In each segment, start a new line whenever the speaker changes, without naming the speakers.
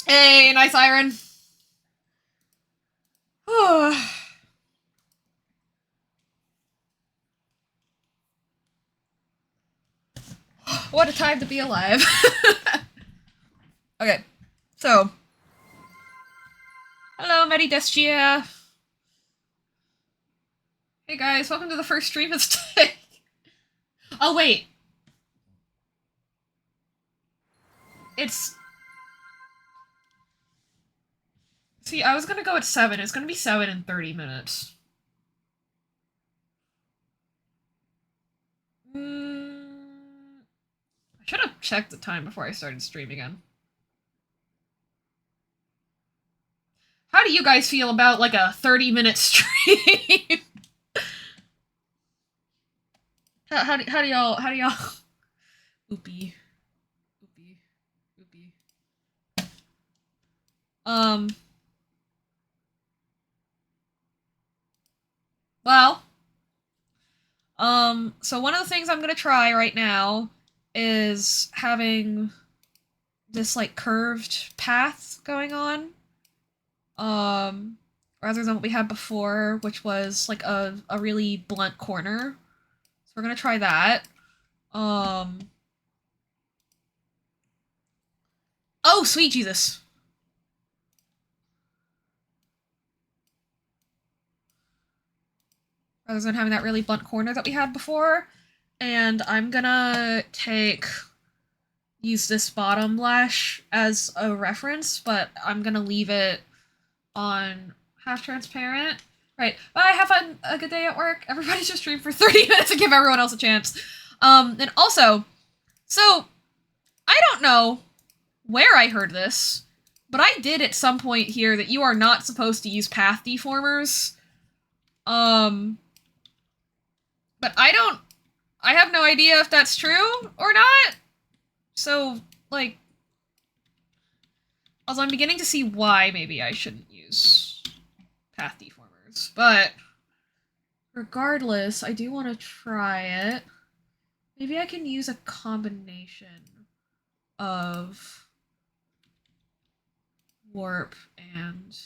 Hey, nice iron. What a time to be alive. Okay, so hello, Medidestia. Hey guys, welcome to the first stream of the day. Oh wait, it's see, I was gonna go at 7. It's gonna be 7 in 30 minutes. I should have checked the time before I started stream again. How do you guys feel about like a 30-minute stream? how do y'all oopie oopie oopie um well so one of the things I'm gonna try right now is having this like curved path going on, rather than what we had before, which was like a really blunt corner. So we're gonna try that. Um, oh, sweet Jesus. Rather than having that really blunt corner that we had before. And I'm gonna use this bottom lash as a reference, but I'm gonna leave it on half transparent. Right. Bye. Have fun. A good day at work. Everybody just stream for 30 minutes and give everyone else a chance. And also, so I don't know where I heard this, but I did at some point hear that you are not supposed to use path deformers. Um, but I have no idea if that's true or not. So, like, although I'm beginning to see why maybe I shouldn't use path deformers, but regardless, I do want to try it. Maybe I can use a combination of warp and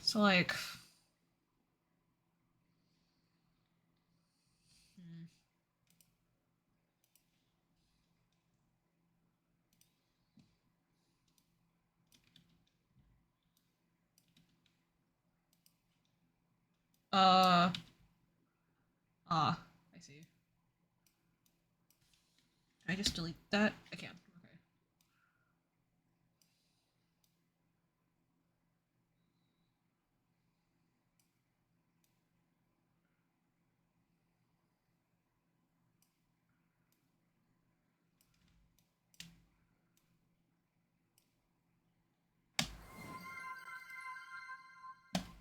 so like uh I see. Can I just delete that? I can. Okay.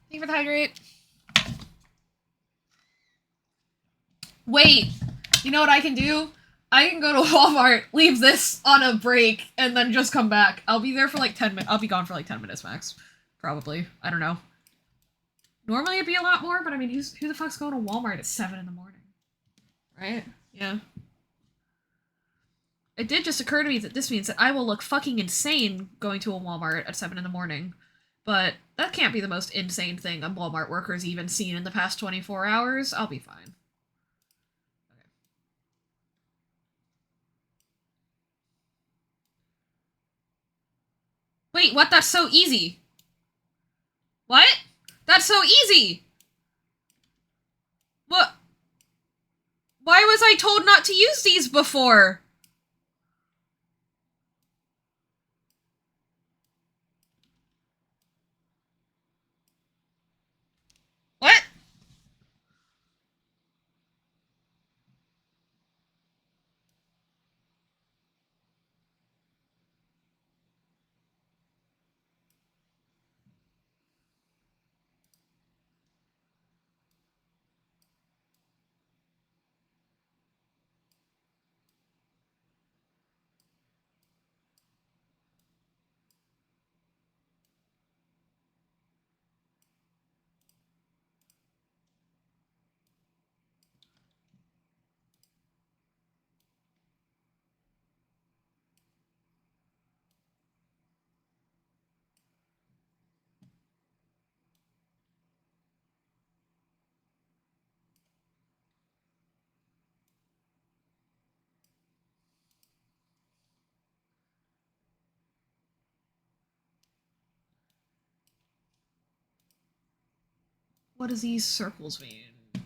Thank you for the hydrate. Wait, you know what I can do? I can go to Walmart, leave this on a break, and then just come back. I'll be there for like 10 minutes. I'll be gone for like 10 minutes max. Probably. I don't know. Normally it'd be a lot more, but I mean, who the fuck's going to Walmart at 7 in the morning? Right? Yeah. It did just occur to me that this means that I will look fucking insane going to a Walmart at 7 in the morning. But that can't be the most insane thing a Walmart worker's even seen in the past 24 hours. I'll be fine. Okay. Wait, what? That's so easy. What? That's so easy! What? Why was I told not to use these before? What? what does these circles mean? Can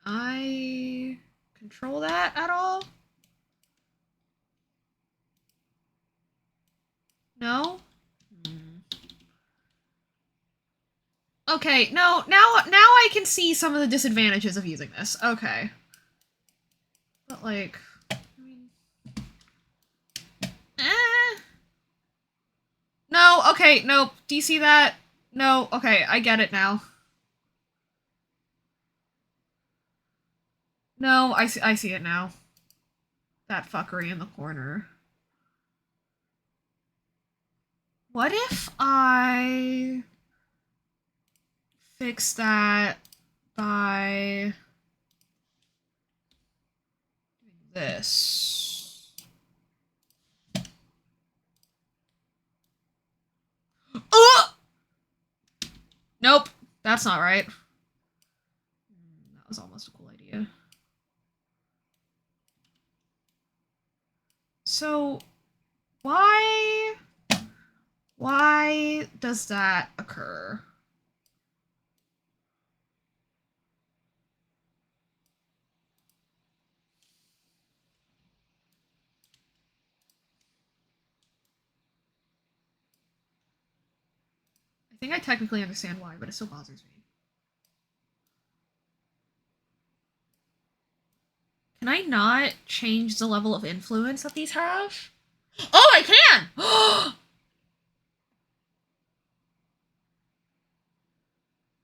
I control that at all? No? Okay, no, now I can see some of the disadvantages of using this. Okay. But like, I mean, no, okay, nope. Do you see that? No, okay, I get it now. No, I see it now. That fuckery in the corner. What if I fix that by doing this? Nope, that's not right. That was almost a cool idea. So, why does that occur? I think I technically understand why, but it still bothers me. Can I not change the level of influence that these have? Oh, I can!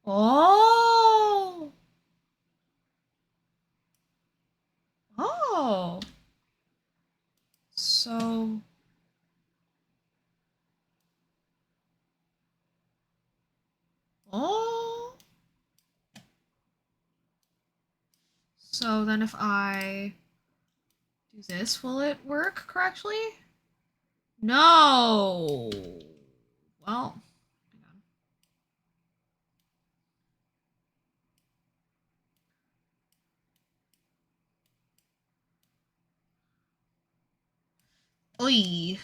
Oh! Oh! So... Oh! So then if I do this, will it work correctly? No! Well, hang on. Oy.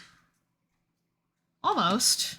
Almost.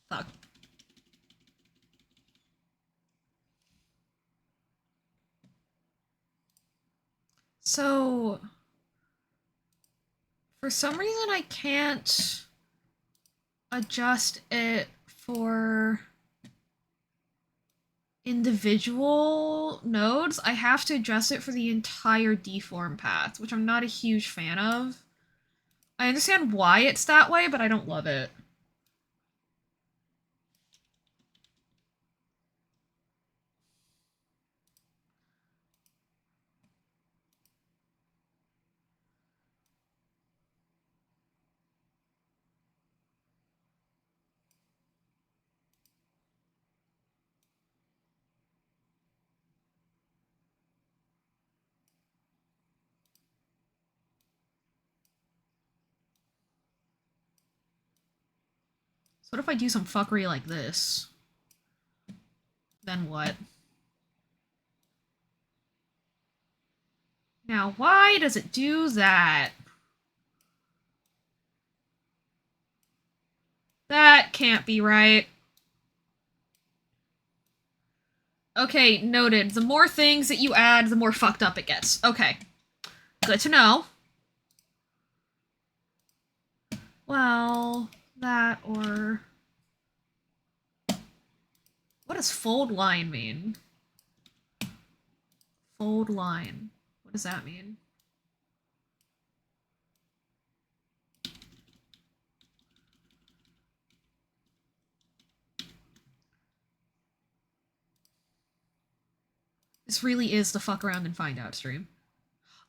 Fuck. So... For some reason, I can't adjust it for individual nodes. I have to adjust it for the entire deform path, which I'm not a huge fan of. I understand why it's that way, but I don't love it. So what if I do some fuckery like this? Then what? Now, why does it do that? That can't be right. Okay, noted. The more things that you add, the more fucked up it gets. Okay. Good to know. Well, that or... What does fold line mean? Fold line. What does that mean? This really is the fuck around and find out stream.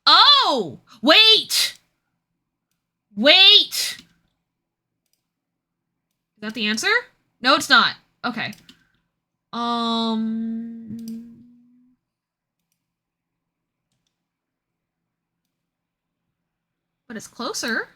Oh! Wait! Wait! Is that the answer? No, it's not. Okay. But it's closer.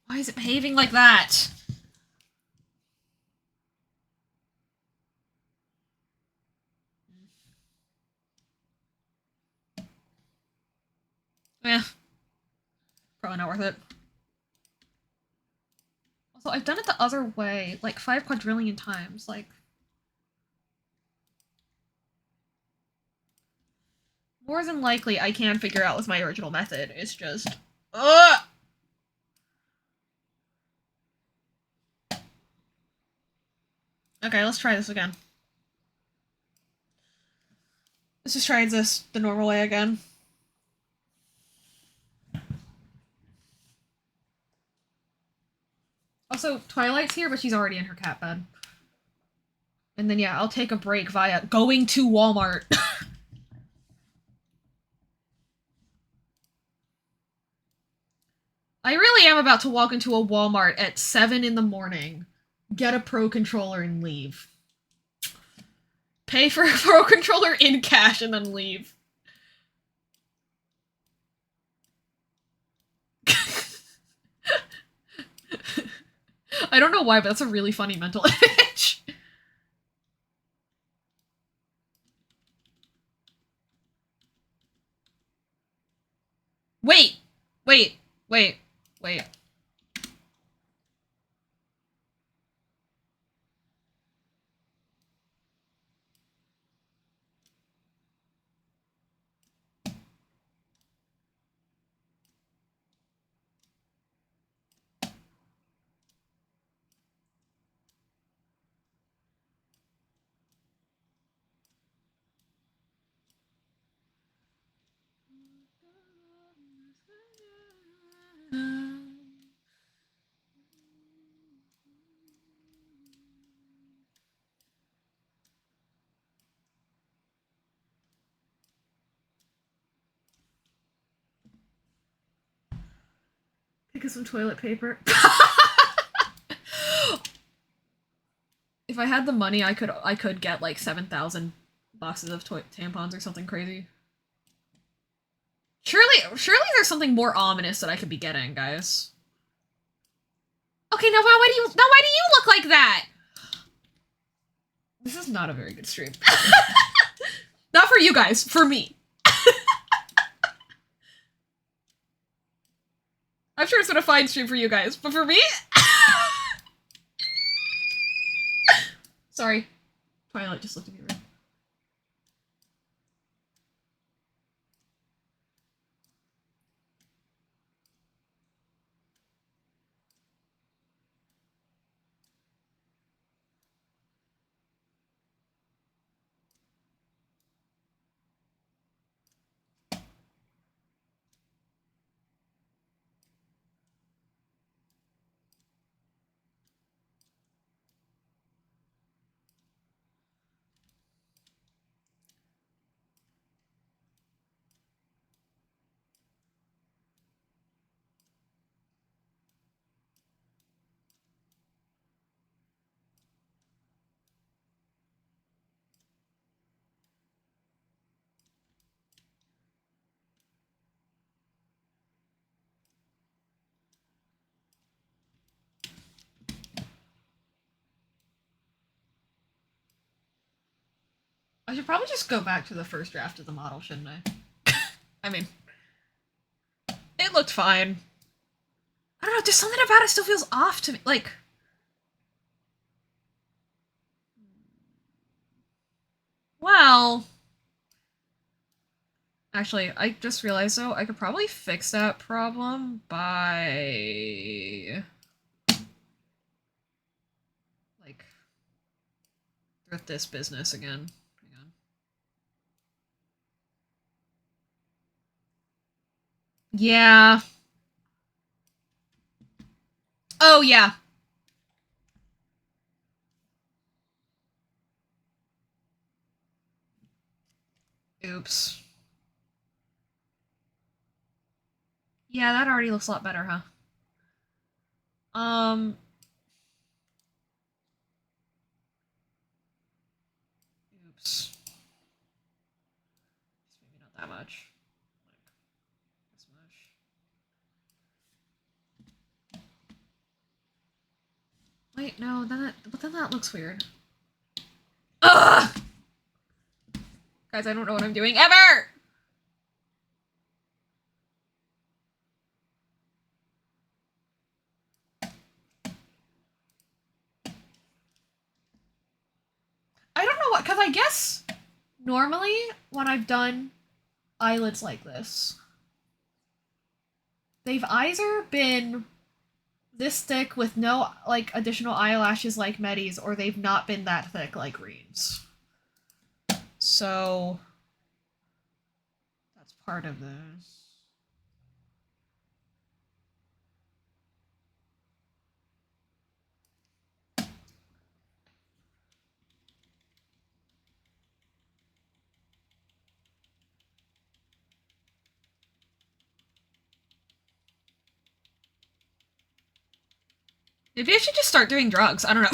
Why is it behaving like that? Eh. Probably not worth it. Also, I've done it the other way, like 5 quadrillion times, like... More than likely, I can figure out with my original method. It's just... Ugh! Okay, let's try this again. Let's just try this the normal way again. Also, Twilight's here, but she's already in her cat bed. And then, yeah, I'll take a break via going to Walmart. I really am about to walk into a Walmart at 7 in the morning, get a Pro Controller, and leave. Pay for a Pro Controller in cash and then leave. I don't know why, but that's a really funny mental image. Wait! Wait! Wait! Wait. Pick up some toilet paper. If I had the money, I could get like 7,000 boxes of tampons or something crazy. Surely there's something more ominous that I could be getting, guys. Okay, now why do you look like that? This is not a very good stream. Not for you guys, for me. I'm sure it's been a fine stream for you guys, but for me? Sorry. Twilight just looked at me weird. I should probably just go back to the first draft of the model, shouldn't I? I mean, it looked fine. I don't know, there's something about it still feels off to me. Like... Well... Actually, I just realized though, I could probably fix that problem by like thrift this business again. Hang on. Yeah. Oh yeah. Oops. Yeah, that already looks a lot better, huh? Um oops. Maybe not that much. Like this much. Wait, no, then that looks weird. Ugh! Guys, I don't know what I'm doing ever! I don't know what, because I guess normally when I've done eyelids like this, they've either been this thick with no like additional eyelashes like Medis, or they've not been that thick like Reed's. So that's part of this. Maybe I should just start doing drugs. I don't know.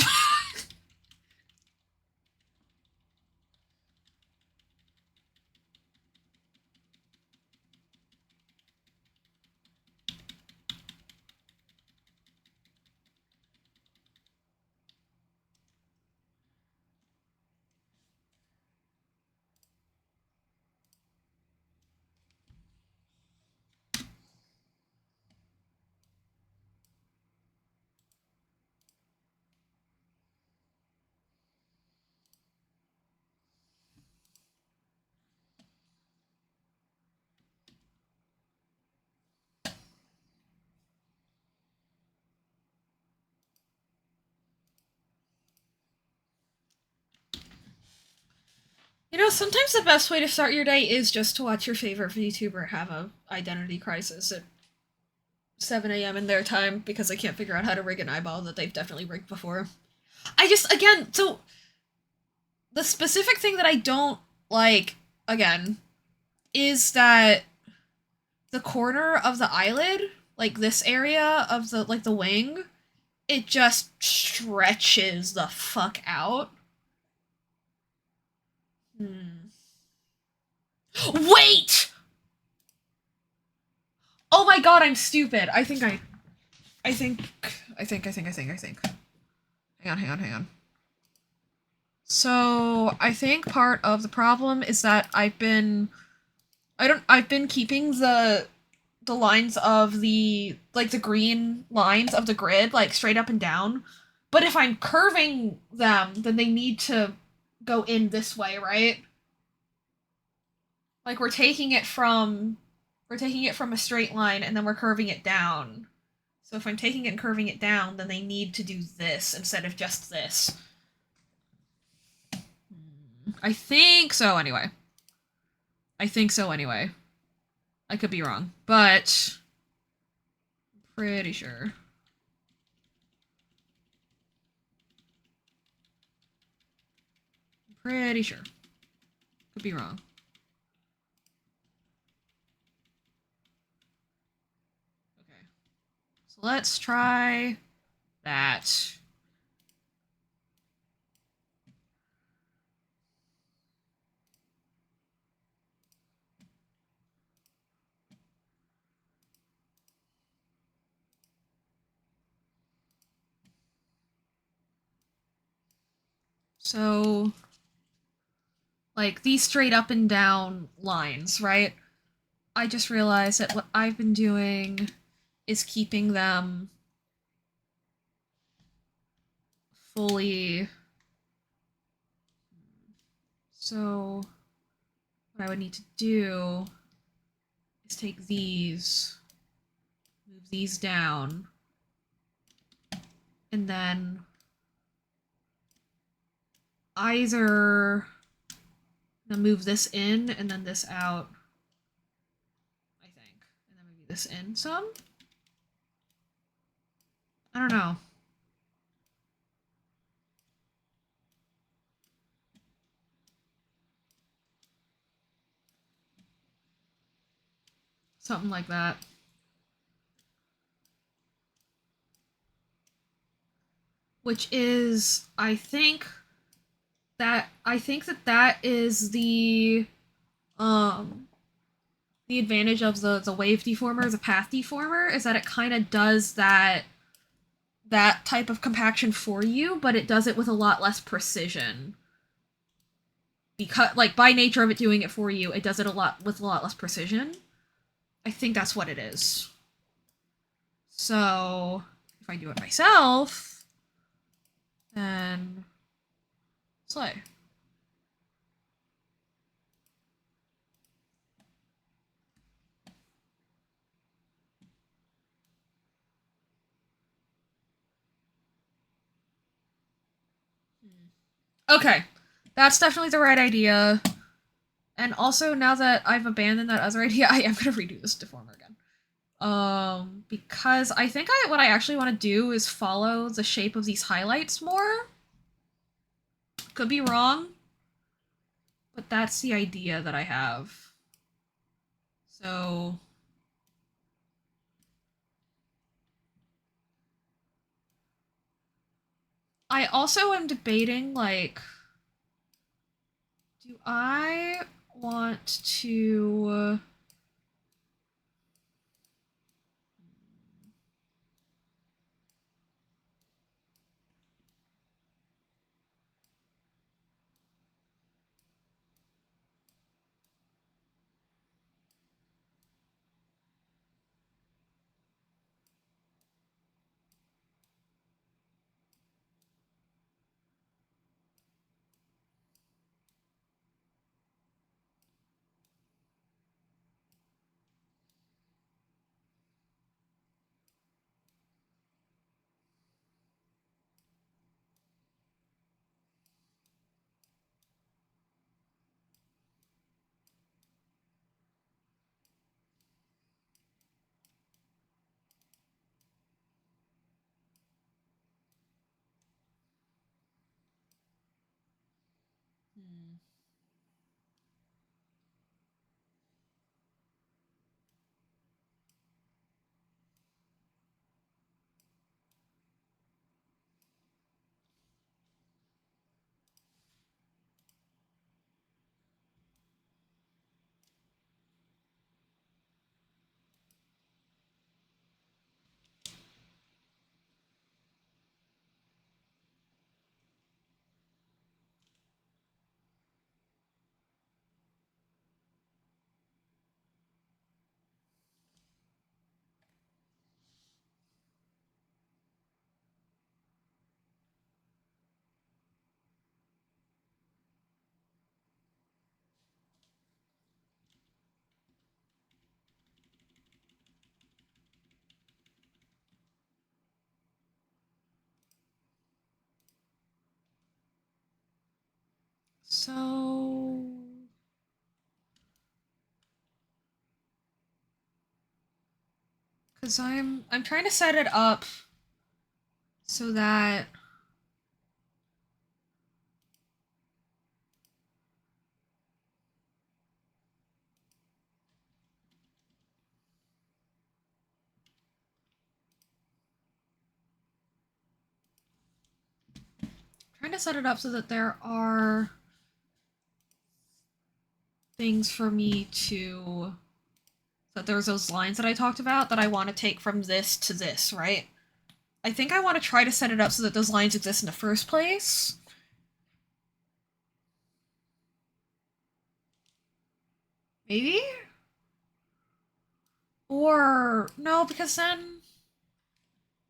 You know, sometimes the best way to start your day is just to watch your favorite VTuber have a identity crisis at 7 a.m. in their time because they can't figure out how to rig an eyeball that they've definitely rigged before. I just, again, so the specific thing that I don't like, again, is that the corner of the eyelid, like this area of the, like the wing, it just stretches the fuck out. Wait! Oh my god, I'm stupid. I think, I think. Hang on. So, I think part of the problem is that I've been keeping the lines of the, like the green lines of the grid, like straight up and down. But if I'm curving them, then they need to go in this way, right? Like we're taking it from a straight line and then we're curving it down. So if I'm taking it and curving it down, then they need to do this instead of just this. I think so anyway. I think so anyway. I could be wrong, but pretty sure. Pretty sure. Could be wrong. Okay. So let's try that. So, like, these straight up and down lines, right? I just realized that what I've been doing is keeping them fully. So, what I would need to do let's take these, move these down, and then either move this in and then this out, I think, and then maybe this in some. I don't know. Something like that. Which is, I think that that is the advantage of the wave deformer, the path deformer, is that it kind of does that type of compaction for you, but it does it with a lot less precision. Because, like, by nature of it doing it for you, it does it with a lot less precision. I think that's what it is. So, if I do it myself, then slay. Okay, that's definitely the right idea. And also, now that I've abandoned that other idea, I am gonna redo this deformer again. Because I think what I actually want to do is follow the shape of these highlights more. Could be wrong, but that's the idea that I have. So I also am debating, like, do I want to so because I'm trying to set it up so that there are things for me to, that there's those lines that I talked about that I want to take from this to this, right? I think I want to try to set it up so that those lines exist in the first place. Maybe? Or no, because then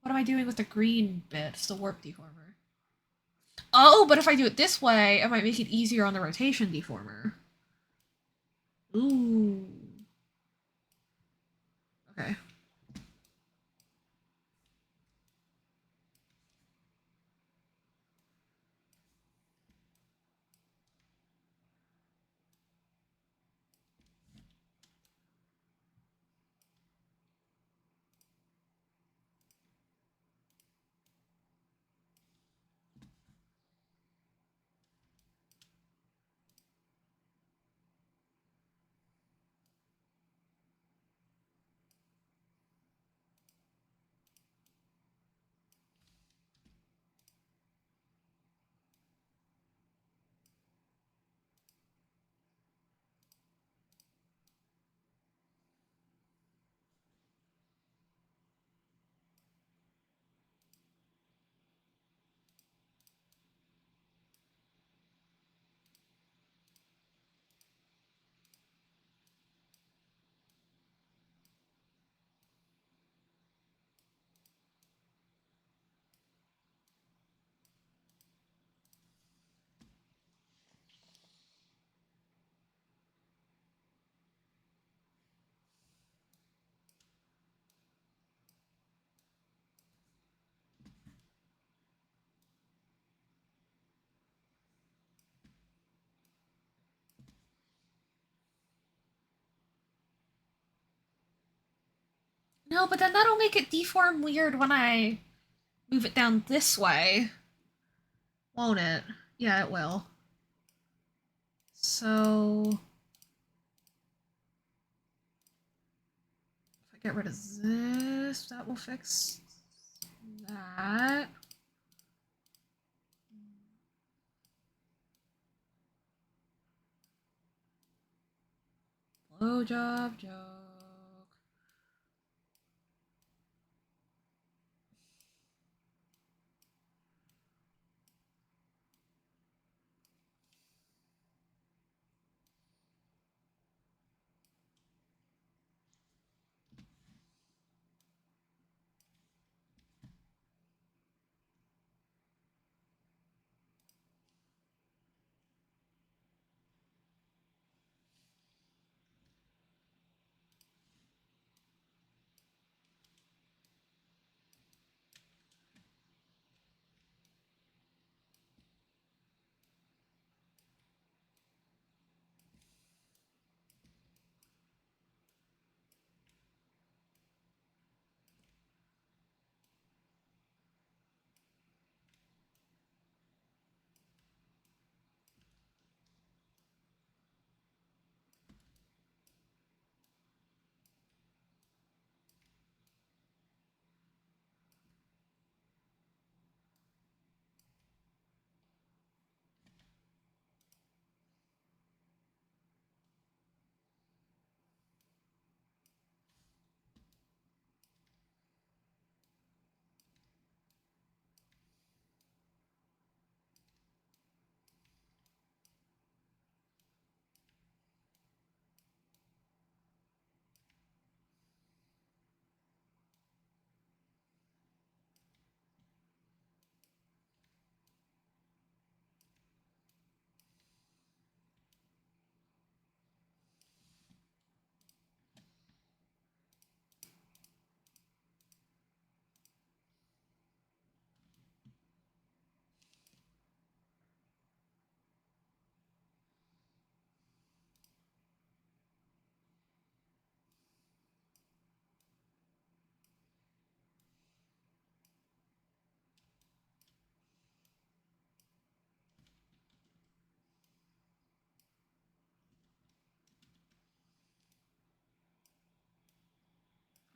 what am I doing with the green bit? It's the warp deformer. Oh, but if I do it this way, it might make it easier on the rotation deformer. Ooh. Okay. No, but then that'll make it deform weird when I move it down this way. Won't it? Yeah, it will. So if I get rid of this, that will fix that. Blowjob joke.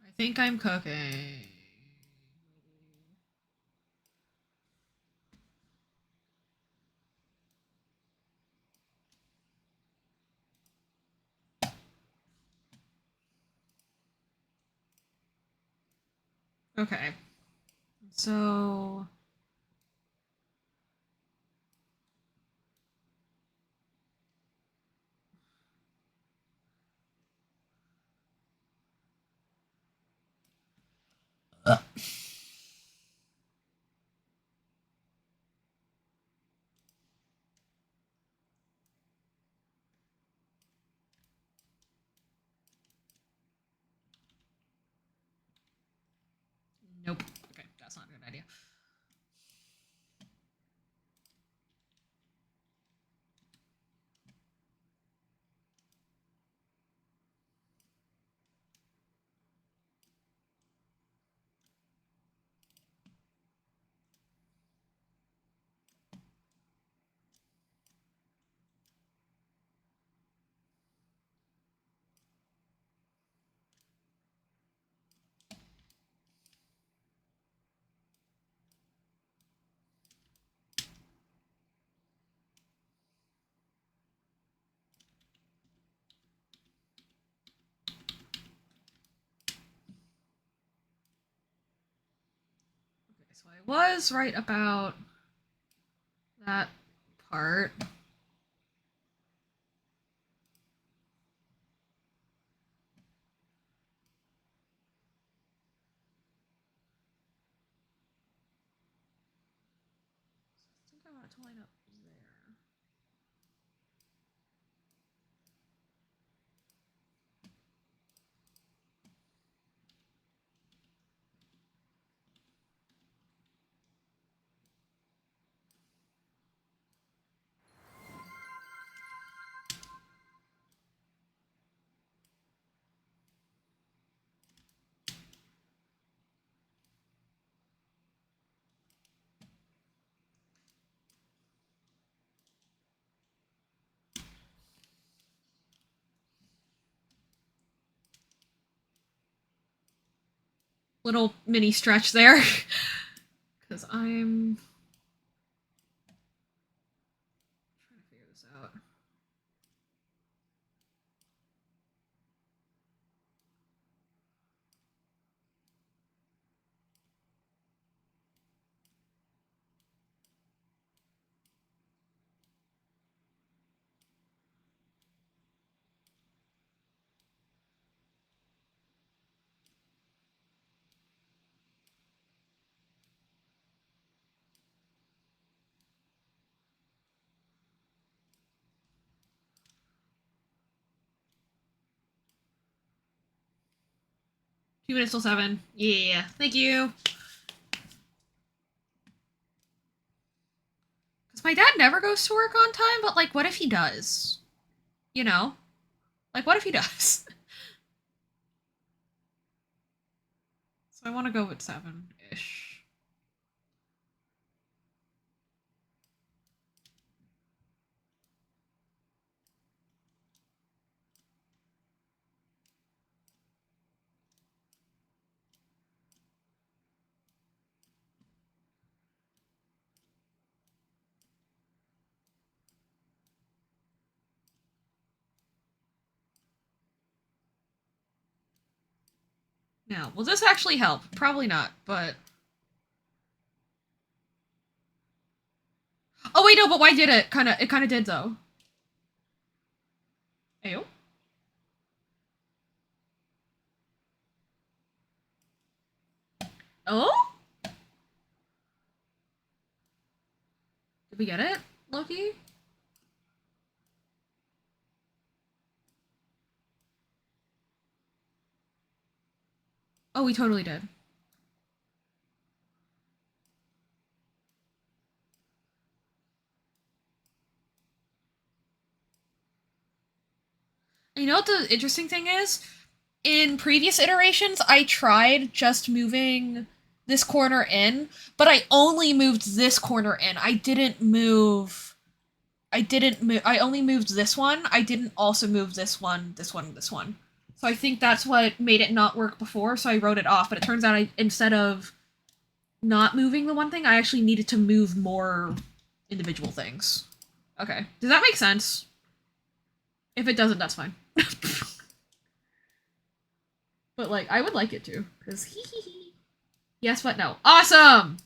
I think I'm cooking. Okay. So that's not a good idea. So I was right about that part. I think I want it to line up there. Little mini stretch there. Because I'm trying to figure this out. Two minutes till 7. Yeah, thank you. Because my dad never goes to work on time, but like, what if he does? You know? Like, what if he does? So I want to go with 7-ish. Now, will this actually help? Probably not, but... Oh, wait, no, but why did it? It kind of did, though. Ayo. Oh? Did we get it, Loki? Oh, we totally did. And you know what the interesting thing is? In previous iterations, I tried just moving this corner in, but I only moved this corner in. I didn't move... I only moved this one. I didn't also move this one, this one, this one. So I think that's what made it not work before, so I wrote it off. But it turns out instead of not moving the one thing, I actually needed to move more individual things. Okay. Does that make sense? If it doesn't, that's fine. But, like, I would like it to. Because hee hee hee. Yes, but no. Awesome!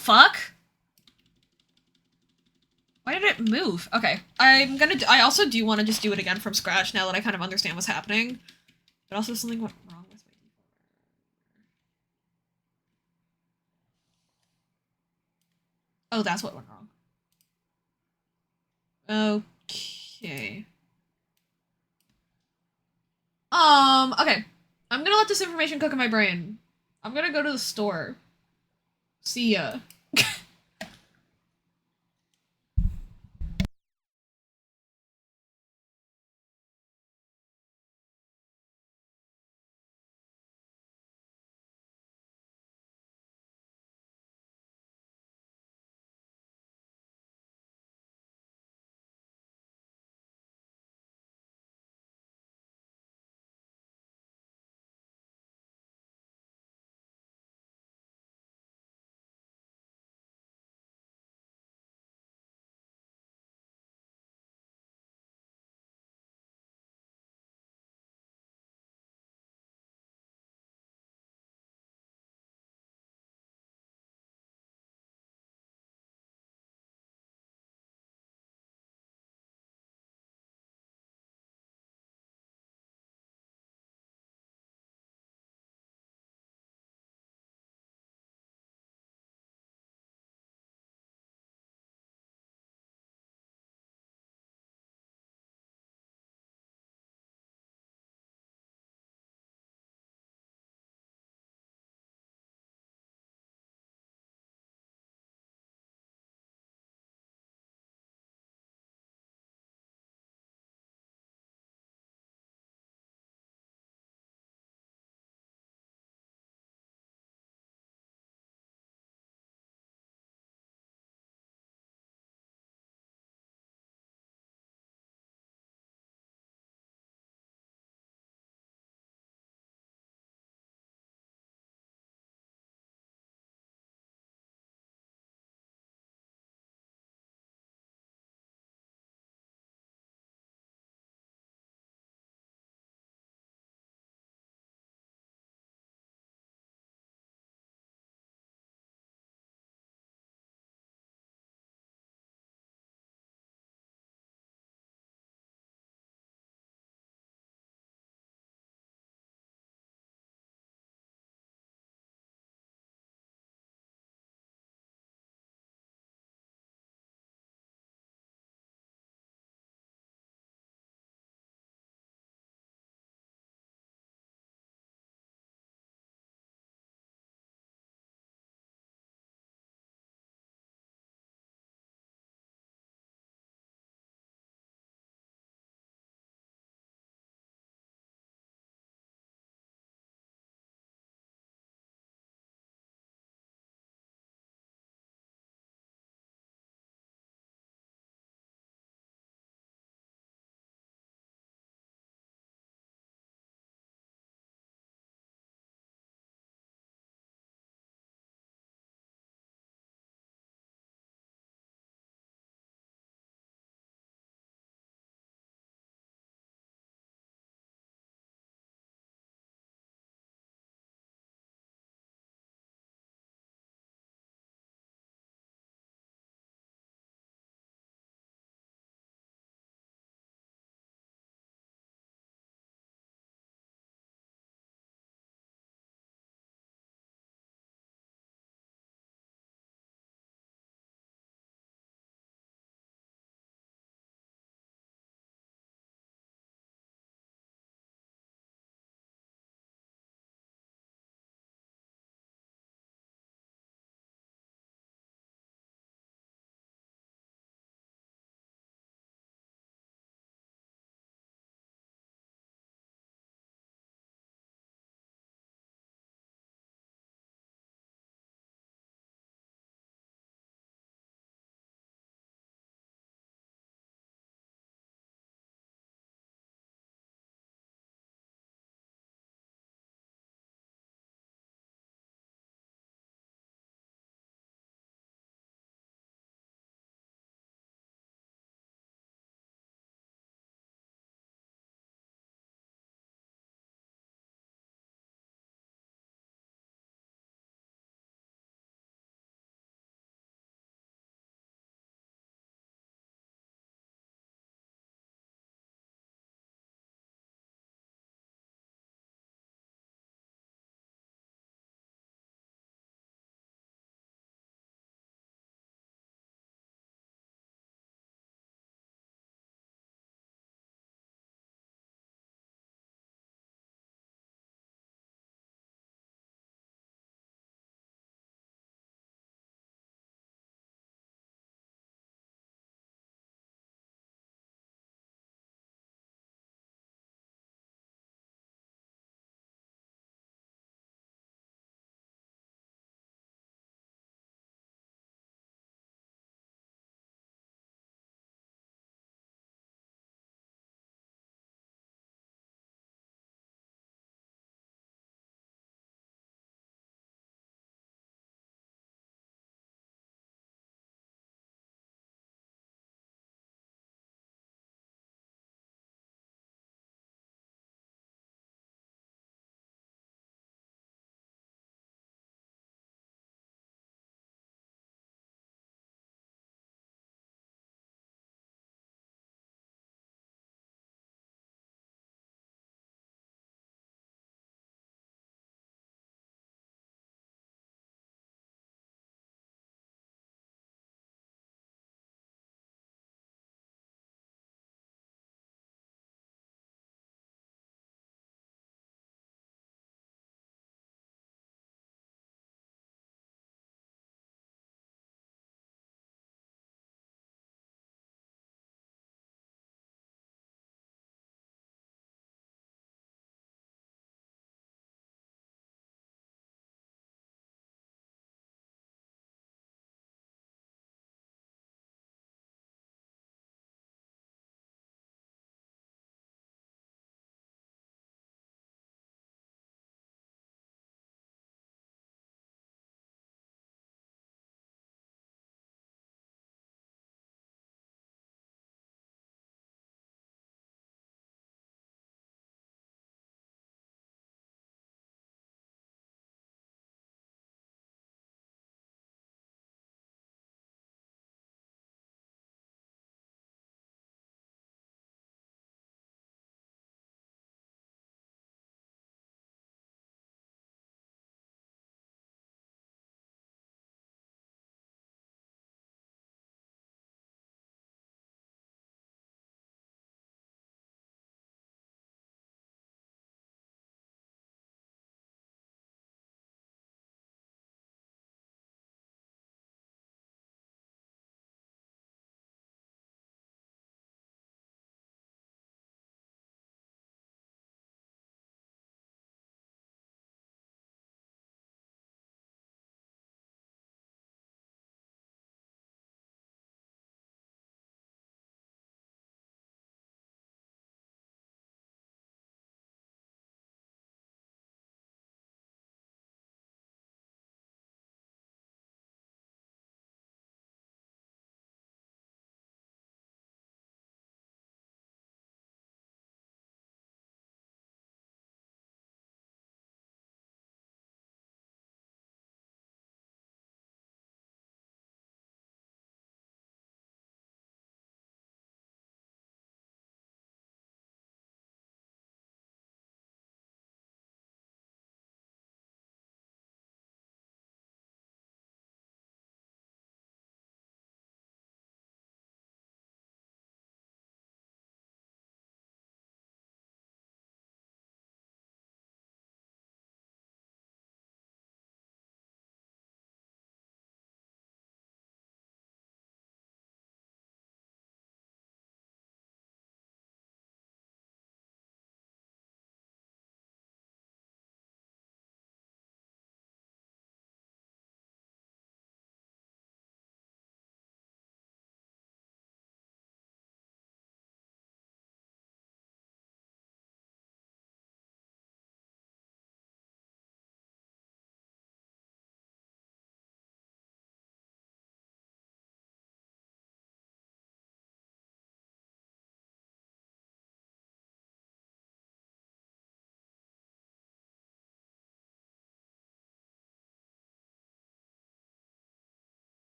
fuck? Why did it move? Okay, I also do want to just do it again from scratch now that I kind of understand what's happening. But also something went wrong with my keyboard. Oh, that's what went wrong. Okay. Okay. I'm gonna let this information cook in my brain. I'm gonna go to the store. See ya.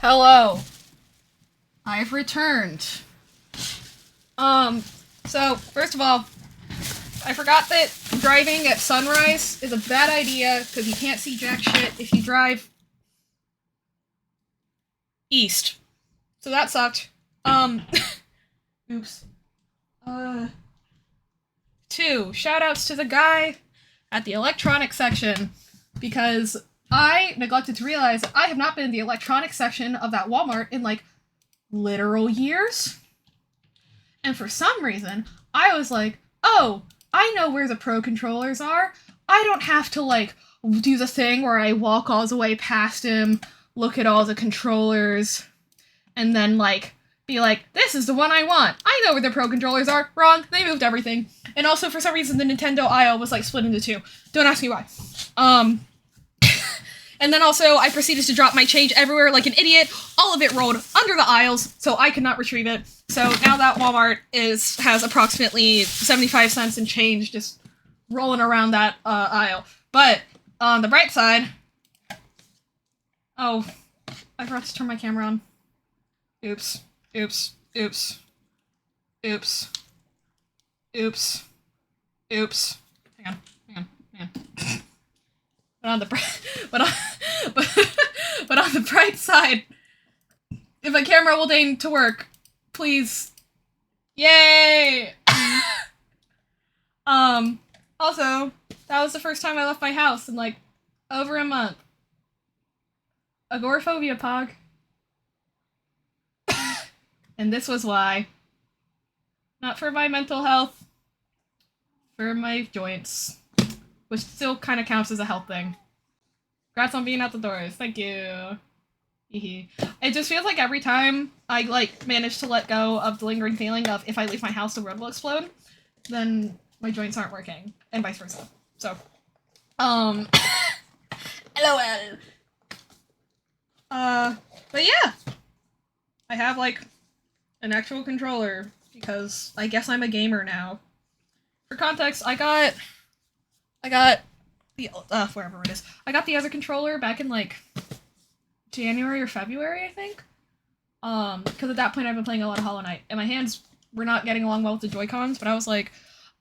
Hello. I've returned. So, first of all, I forgot that driving at sunrise is a bad idea because you can't see jack shit if you drive east. So that sucked. Oops. 2, shoutouts to the guy at the electronics section because I neglected to realize that I have not been in the electronics section of that Walmart in like literal years. And for some reason, I was like, oh, I know where the pro controllers are. I don't have to like do the thing where I walk all the way past him, look at all the controllers, and then like be like, this is the one I want. I know where the pro controllers are. Wrong. They moved everything. And also for some reason the Nintendo aisle was like split into 2. Don't ask me why. And then also, I proceeded to drop my change everywhere like an idiot. All of it rolled under the aisles, so I could not retrieve it. So now that Walmart has approximately 75 cents in change just rolling around that aisle. But on the bright side... Oh, I forgot to turn my camera on. Oops. Oops. Oops. Oops. Oops. Oops. Hang on. But on the but on the bright side, if my camera will deign to work, please. Yay! Also, that was the first time I left my house in like over a month. Agoraphobia, Pog. And this was why. Not for my mental health, for my joints. Which still kind of counts as a health thing. Congrats on being out the doors. Thank you. It just feels like every time I, like, manage to let go of the lingering feeling of if I leave my house, the world will explode, then my joints aren't working. And vice versa. So, LOL. But yeah. I have, like, an actual controller, because I guess I'm a gamer now. For context, I got the, wherever it is. I got the other controller back in, like, January or February, I think. Because at that point I've been playing a lot of Hollow Knight, and my hands were not getting along well with the Joy-Cons, but I was like,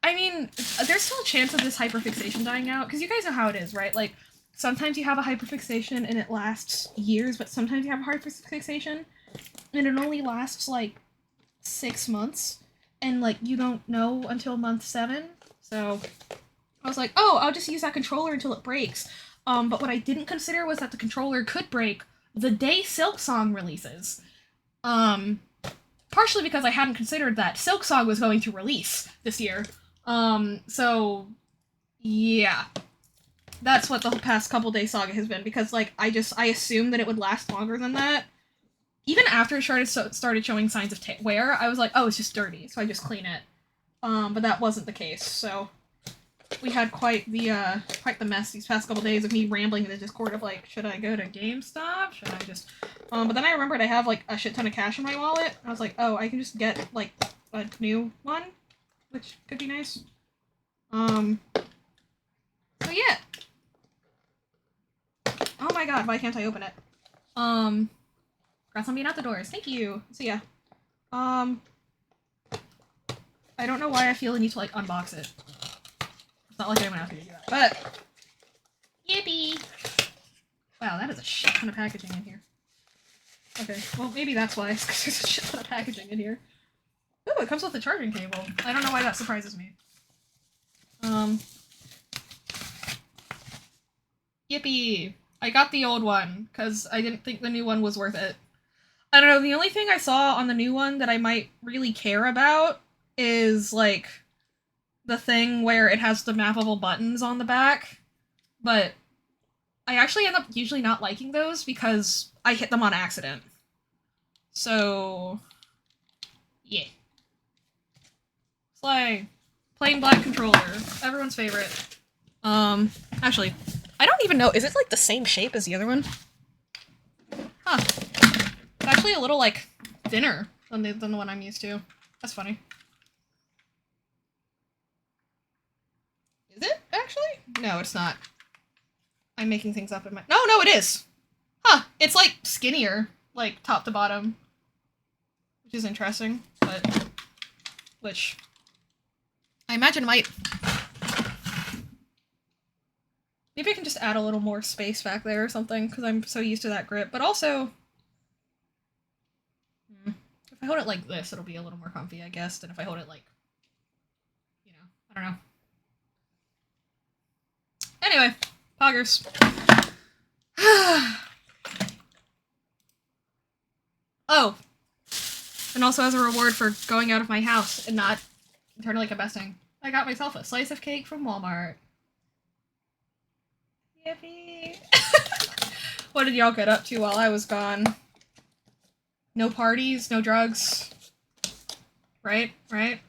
I mean, there's still a chance of this hyperfixation dying out, because you guys know how it is, right? Like, sometimes you have a hyperfixation and it lasts years, but sometimes you have a hyperfixation and it only lasts, like, 6 months, and, like, you don't know until month 7, so... I was like, oh, I'll just use that controller until it breaks. But what I didn't consider was that the controller could break the day Silksong releases. Partially because I hadn't considered that Silksong was going to release this year. So, yeah. That's what the past couple day saga has been, because, like, I assumed that it would last longer than that. Even after it started showing signs of wear, I was like, oh, it's just dirty, so I just clean it. But that wasn't the case, so... We had quite the mess these past couple days of me rambling in the Discord of, like, should I go to GameStop? Should I just... but then I remembered I have, like, a shit ton of cash in my wallet. I was like, oh, I can just get, like, a new one, which could be nice. So yeah. Oh my god, why can't I open it? Congrats on being out the doors. Thank you. So yeah. I don't know why I feel the need to, like, unbox it. Not like anyone else can do that, but yippee! Wow, that is a shit ton of packaging in here. Okay, well maybe that's why, because there's a shit ton of packaging in here. Ooh, it comes with a charging cable. I don't know why that surprises me. Yippee! I got the old one, because I didn't think the new one was worth it. I don't know, the only thing I saw on the new one that I might really care about is, like, the thing where it has the mappable buttons on the back, but I actually end up usually not liking those because I hit them on accident. So, yeah. Slay. Plain black controller. Everyone's favorite. Actually, I don't even know, is it like the same shape as the other one? Huh. It's actually a little, like, thinner than the one I'm used to. That's funny. Is it, actually? No, it's not. I'm making things up in my... No, it is! Huh, it's, like, skinnier. like, top to bottom, which is interesting, but which I imagine might... Maybe I can just add a little more space back there or something, because I'm so used to that grip, but also... If I hold it like this, it'll be a little more comfy, I guess, than if I hold it like... You know, I don't know. Anyway, poggers. Oh! And also as a reward for going out of my house and not internally combusting, I got myself a slice of cake from Walmart. Yippee! What did y'all get up to while I was gone? No parties, no drugs. Right? Right?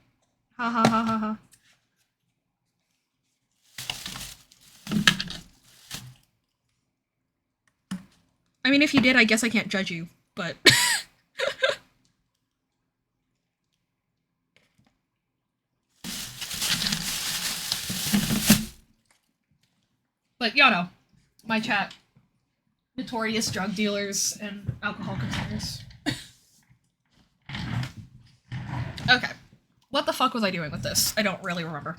Ha ha ha ha ha. I mean, if you did, I guess I can't judge you, but... But y'all know, my chat. Notorious drug dealers and alcohol consumers. Okay. What the fuck was I doing with this? I don't really remember.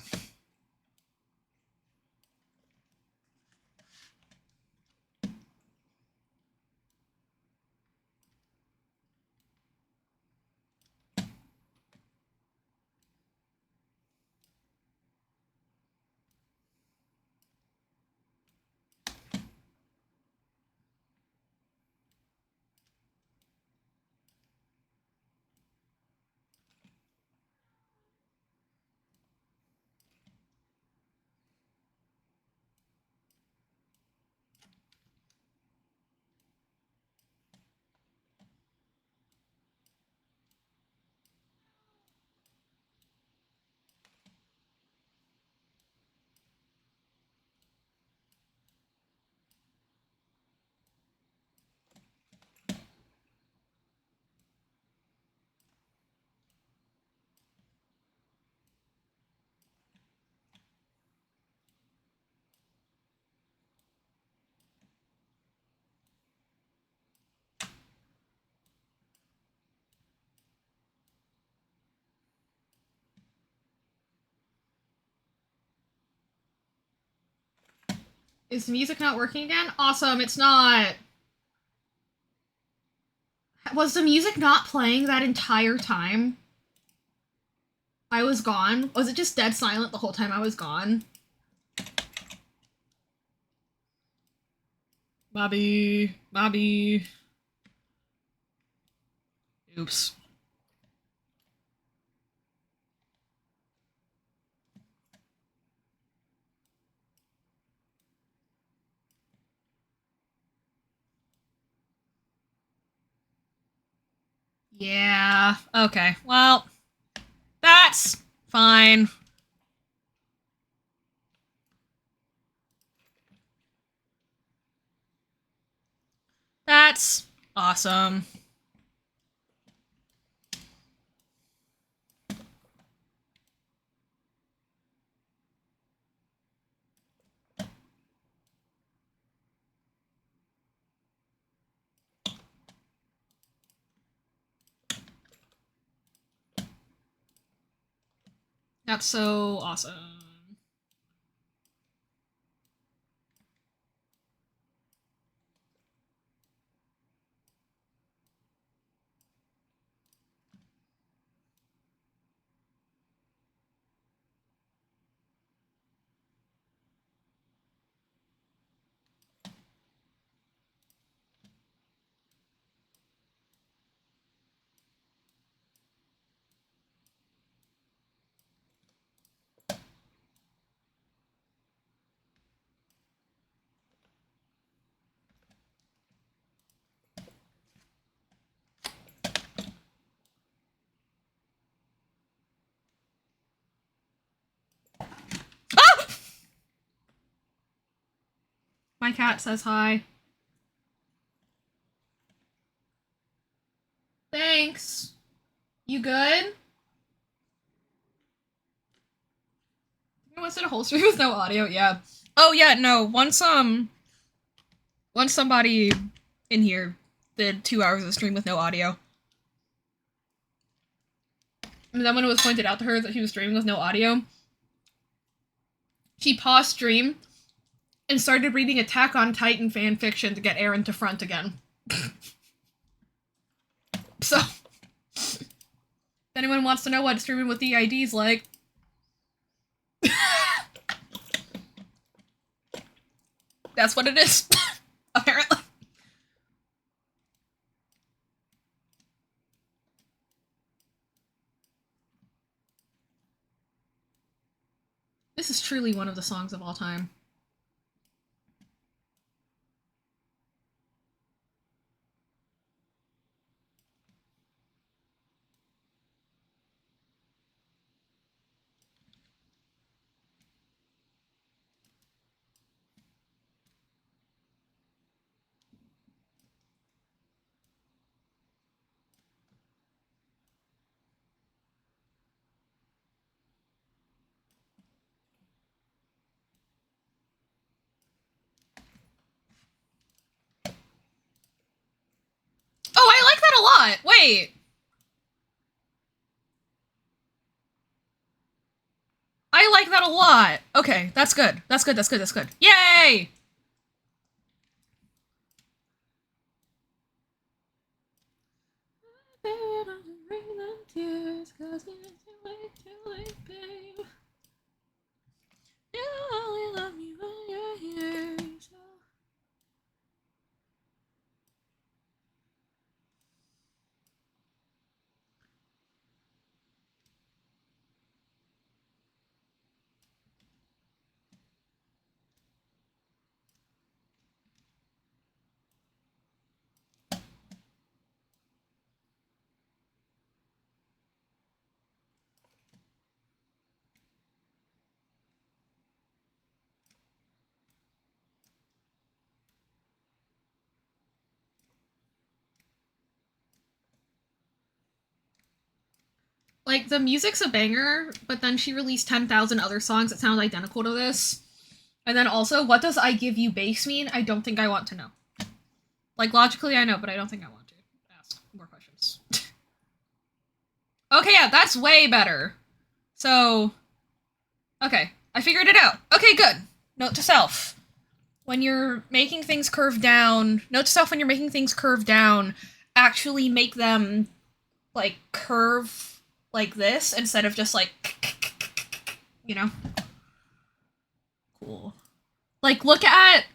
Is the music not working again? Awesome, it's not. Was the music not playing that entire time I was gone? Was it just dead silent the whole time I was gone? Bobby. Bobby. Oops. Yeah, okay. Well, that's fine. That's awesome. That's so awesome. Ah! My cat says hi. Thanks. You good? Was it a whole stream with no audio? Yeah. Oh yeah, no. Once somebody in here did 2 hours of stream with no audio. And then when it was pointed out to her that he was streaming with no audio, she paused stream and started reading Attack on Titan fan fiction to get Aaron to front again. So, if anyone wants to know what streaming with DID's like, that's what it is, apparently. This is truly one of the songs of all time. Oh, I like that a lot. Wait. I like that a lot. Okay, that's good. That's good, that's good, that's good. Yay! Like, the music's a banger, but then she released 10,000 other songs that sound identical to this. And then also, what does I give you bass mean? I don't think I want to know. Like, logically I know, but I don't think I want to ask more questions. Okay, yeah, that's way better. So, okay, I figured it out. Okay, good. Note to self. When you're making things curve down, note to self when you're making things curve down, actually make them, like, curve like this instead of just, like, you know? Cool. Like,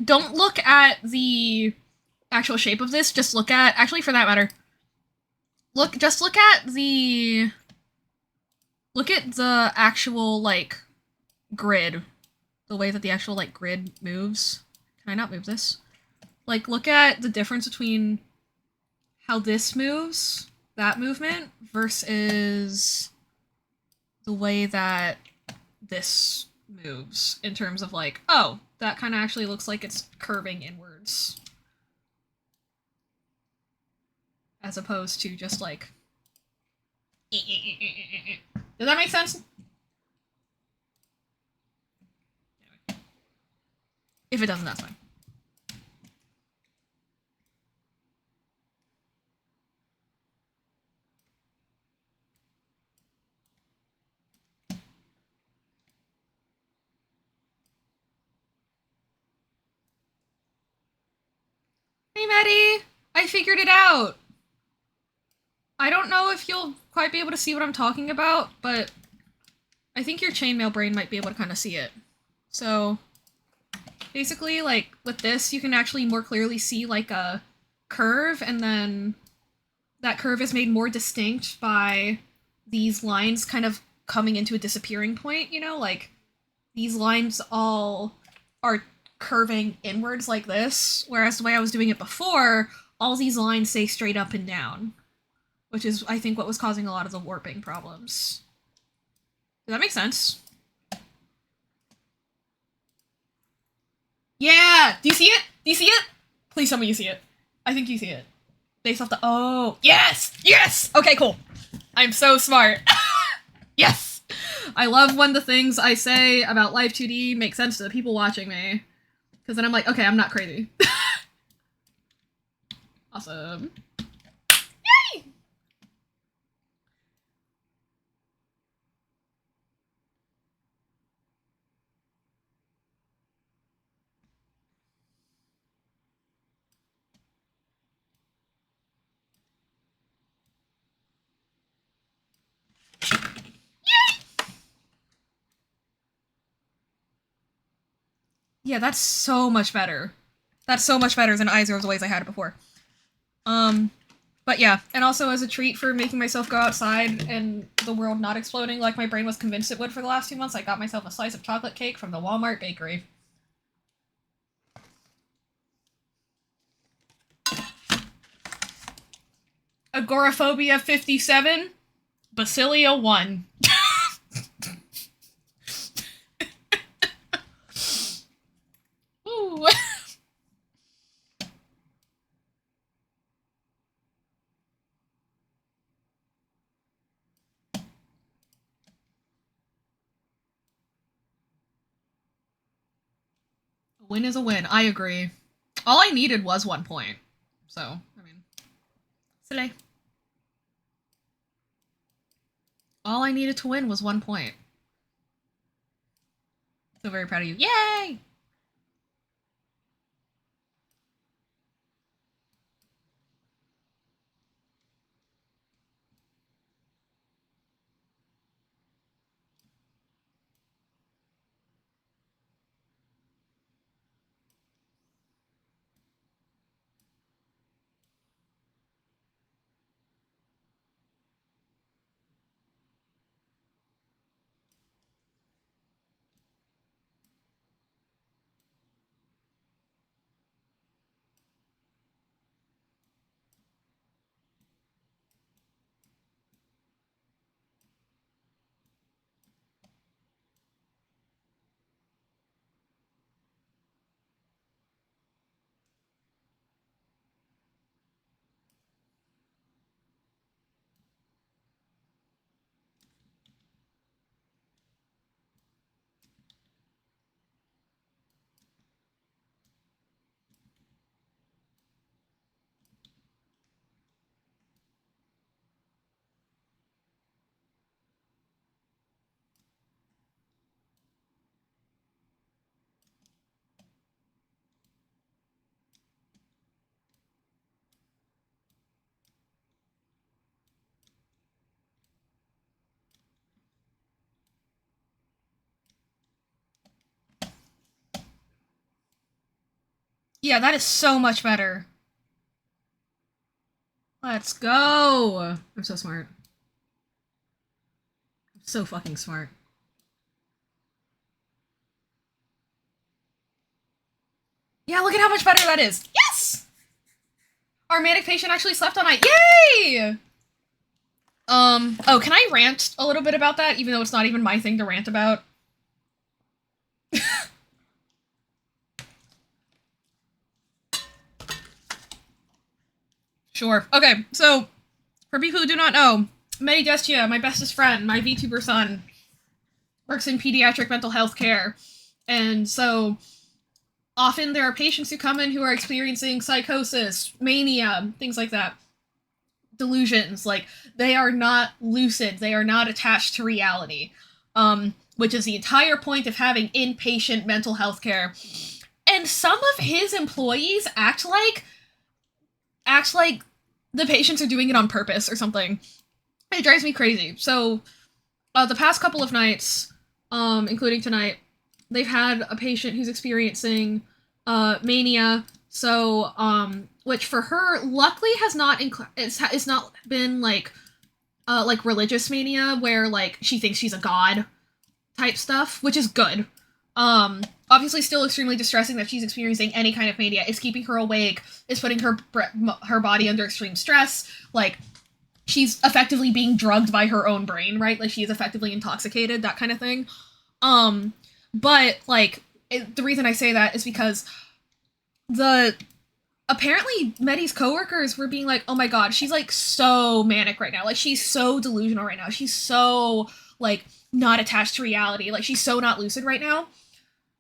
don't look at the actual shape of this, just look at, actually, for that matter, just look at the actual, like, grid. The way that the actual, like, grid moves. Can I not move this? Like, look at the difference between how this moves, that movement, versus the way that this moves in terms of, like, oh, that kind of actually looks like it's curving inwards. As opposed to just, like... Does that make sense? Anyway. If it doesn't, that's fine. Hey, Maddie! I figured it out! I don't know if you'll quite be able to see what I'm talking about, but I think your chainmail brain might be able to kind of see it. So, basically, like, with this, you can actually more clearly see, like, a curve, and then that curve is made more distinct by these lines kind of coming into a disappearing point, you know? Like, these lines all are curving inwards like this, whereas the way I was doing it before, all these lines stay straight up and down. Which is, I think, what was causing a lot of the warping problems. Does that make sense? Yeah! Do you see it? Do you see it? Please tell me you see it. I think you see it. Based off the... Oh! Yes! Yes! Okay, cool. I'm so smart. Yes! I love when the things I say about Live 2D make sense to the people watching me. Because then I'm like, okay, I'm not crazy. Awesome. Yay! Yeah, that's so much better. That's so much better than Eyes Are the Ways I had it before. But yeah, and also as a treat for making myself go outside and the world not exploding like my brain was convinced it would for the last 2 months, I got myself a slice of chocolate cake from the Walmart bakery. Agoraphobia 57, Basilia 1. Ooh. A win is a win. I agree. All I needed was 1 point. So, I mean, Silly. All I needed to win was 1 point. So very proud of you. Yay! Yeah, that is so much better. Let's go! I'm so smart. I'm so fucking smart. Yeah, look at how much better that is. Yes! Our manic patient actually slept all night. Yay! Oh, can I rant a little bit about that, even though it's not even my thing to rant about? Sure. Okay, so, for people who do not know, May Destia, my bestest friend, my VTuber son, works in pediatric mental health care. And so, often there are patients who come in who are experiencing psychosis, mania, things like that. Delusions. Like, they are not lucid. They are not attached to reality. Which is the entire point of having inpatient mental health care. And some of his employees act like the patients are doing it on purpose or something. It drives me crazy. So, the past couple of nights, including tonight, they've had a patient who's experiencing mania. So, which for her, luckily has not it's not been like religious mania where like she thinks she's a god type stuff, which is good. Obviously still extremely distressing that she's experiencing any kind of mania. It's keeping her awake. It's putting her body under extreme stress. Like, she's effectively being drugged by her own brain, right? Like, she is effectively intoxicated, that kind of thing. But, like, the reason I say that is because apparently Medi's coworkers were being like, oh my god, she's, like, so manic right now. Like, she's so delusional right now. She's so, like, not attached to reality. Like, she's so not lucid right now.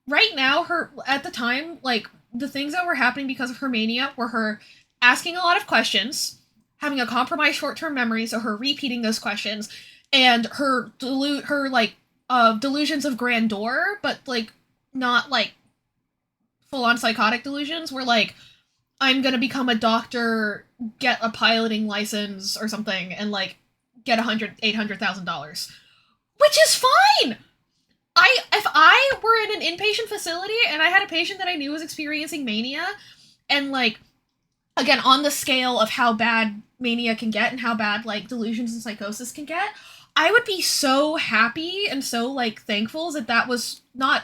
Right now, at the time, like, the things that were happening because of her mania were her asking a lot of questions, having a compromised short-term memory, so her repeating those questions, and her delusions of grandeur, but like not like full-on psychotic delusions, where like I'm gonna become a doctor, get a piloting license or something, and like get $800,000, which is fine. If I were in an inpatient facility and I had a patient that I knew was experiencing mania, and like again on the scale of how bad mania can get and how bad like delusions and psychosis can get, I would be so happy and so like thankful that that was not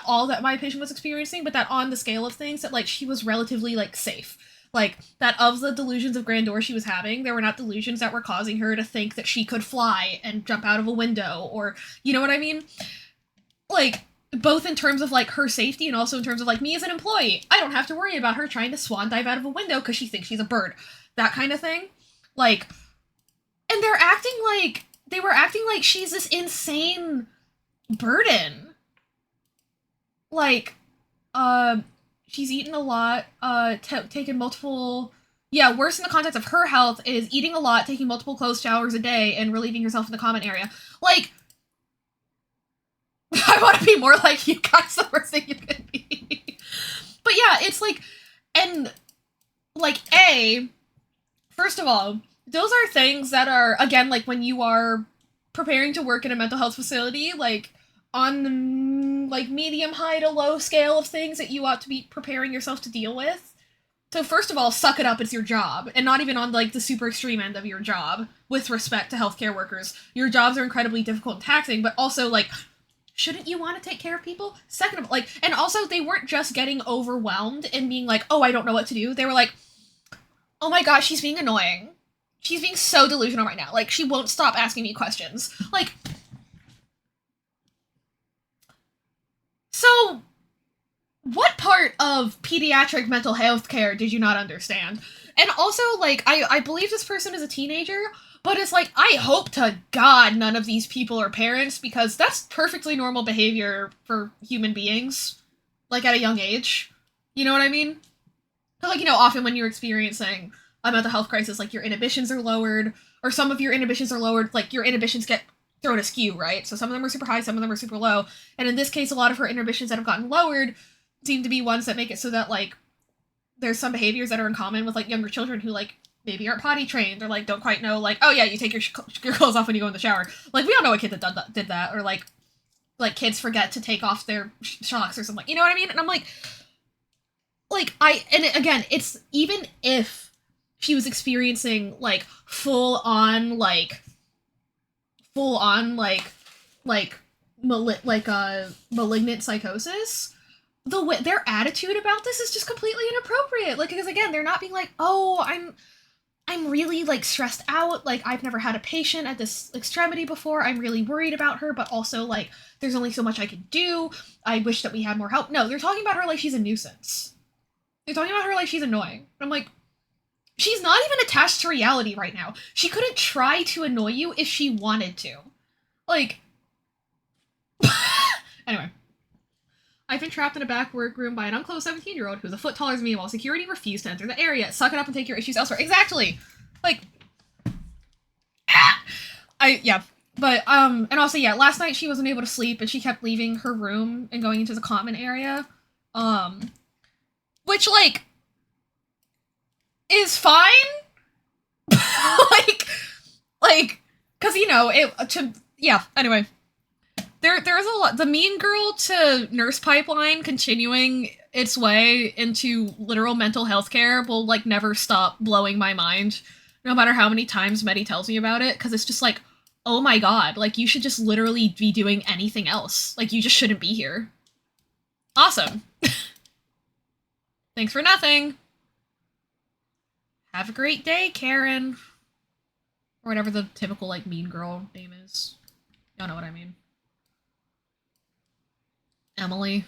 all that my patient was experiencing, but that on the scale of things that like she was relatively like safe. Like that of the delusions of grandeur she was having, there were not delusions that were causing her to think that she could fly and jump out of a window, or you know what I mean? Like both in terms of like her safety and also in terms of like me as an employee. I don't have to worry about her trying to swan dive out of a window because she thinks she's a bird. That kind of thing. Like, and they were acting like she's this insane burden. Like, she's eaten a lot, taken multiple, yeah, worse in the context of her health is eating a lot, taking multiple closed showers a day, and relieving herself in the common area. Like, I want to be more like you guys, the worst thing you can be. But yeah, it's like, and, like, first of all, those are things that are, again, like, when you are preparing to work in a mental health facility, like, on the, like, medium high to low scale of things that you ought to be preparing yourself to deal with. So first of all, suck it up, it's your job, and not even on, like, the super extreme end of your job, with respect to healthcare workers. Your jobs are incredibly difficult and taxing, but also, like, shouldn't you want to take care of people? Second of all, like, and also they weren't just getting overwhelmed and being like, oh, I don't know what to do. They were like, oh my gosh, she's being annoying. She's being so delusional right now. Like, she won't stop asking me questions. Like, so, what part of pediatric mental health care did you not understand? And also, like, I believe this person is a teenager, but it's like, I hope to God none of these people are parents, because that's perfectly normal behavior for human beings, like, at a young age. You know what I mean? But, like, you know, often when you're experiencing a mental health crisis, like, your inhibitions are lowered, or some of your inhibitions are lowered, like, your inhibitions get thrown askew, right? So some of them are super high, some of them are super low, and in this case, a lot of her inhibitions that have gotten lowered seem to be ones that make it so that, like, there's some behaviors that are in common with, like, younger children who, like, maybe aren't potty trained, or, like, don't quite know, like, oh yeah, you take your clothes off when you go in the shower. Like, we all know a kid that did that, or, like, kids forget to take off their shocks or something. You know what I mean? And I'm like, and again, it's, even if she was experiencing, like, full on, malignant psychosis, their attitude about this is just completely inappropriate. Like, because again, they're not being like, oh, I'm really, like, stressed out, like, I've never had a patient at this extremity before, I'm really worried about her, but also, like, there's only so much I can do, I wish that we had more help. No, they're talking about her like she's a nuisance. They're talking about her like she's annoying. I'm like, she's not even attached to reality right now. She couldn't try to annoy you if she wanted to. Like, anyway. I've been trapped in a back workroom by an unclothed 17-year-old who's a foot taller than me while security refused to enter the area. Suck it up and take your issues elsewhere. Exactly! Like, yeah. But, and also, yeah, last night she wasn't able to sleep and she kept leaving her room and going into the common area. Which, like, is fine. Cause, you know, anyway. There's a lot. The mean girl to nurse pipeline continuing its way into literal mental health care will, like, never stop blowing my mind, no matter how many times Medi tells me about it, because it's just like, oh my god, like, you should just literally be doing anything else. Like, you just shouldn't be here. Awesome. Thanks for nothing. Have a great day, Karen. Or whatever the typical, like, mean girl name is. Y'all know what I mean. Emily.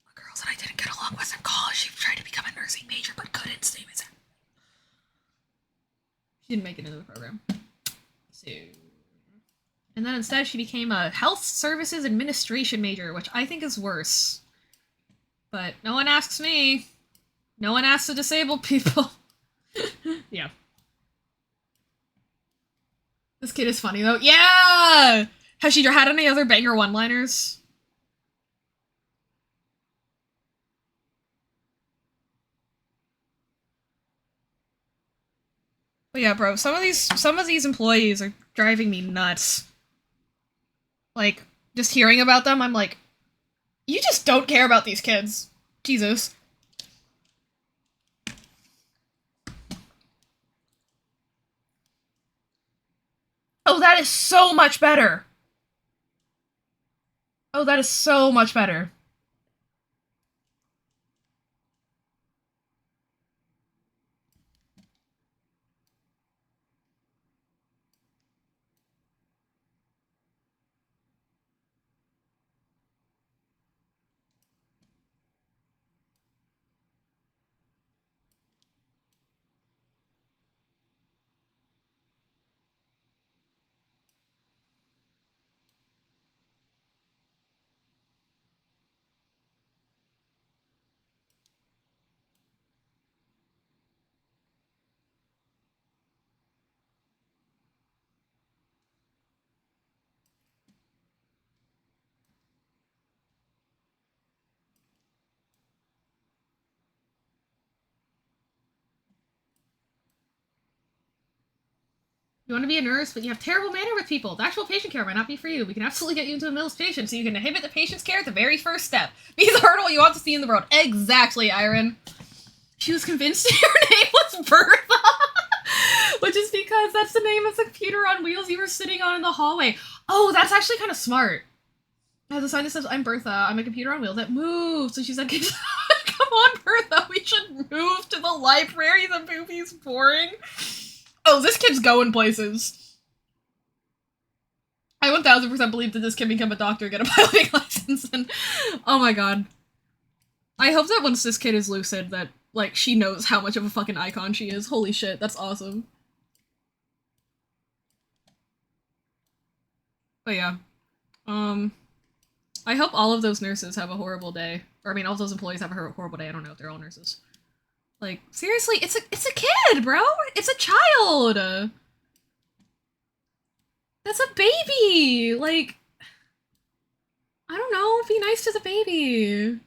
A girl that I didn't get along with in college. She tried to become a nursing major but couldn't. Stay with her. She didn't make it into the program. So, and then instead she became a health services administration major, which I think is worse. But no one asks me. No one asked to disable people. Yeah. This kid is funny though. Yeah! Has she had any other banger one-liners? But yeah, bro, some of these employees are driving me nuts. Like, just hearing about them, I'm like, you just don't care about these kids. Jesus. Oh, that is so much better. Oh, that is so much better. You want to be a nurse, but you have terrible manner with people. The actual patient care might not be for you. We can absolutely get you into a Mills patient, so you can inhibit the patient's care at the very first step. Be the hurdle you want to see in the world. Exactly, Iron. She was convinced your name was Bertha. Which is because that's the name of the computer on wheels you were sitting on in the hallway. Oh, that's actually kind of smart. As a sign that says, I'm Bertha, I'm a computer on wheels that moves. So she said, come on, Bertha, we should move to the library. The movie's boring. Oh, this kid's going places. I 1000% believe that this kid become a doctor, get a piloting license, and oh my god. I hope that once this kid is lucid that, like, she knows how much of a fucking icon she is. Holy shit, that's awesome. But yeah. I hope all of those nurses have a horrible day. Or I mean, all of those employees have a horrible day. I don't know if they're all nurses. Like, seriously, it's a kid, bro! It's a child! That's a baby! Like, I don't know, be nice to the baby.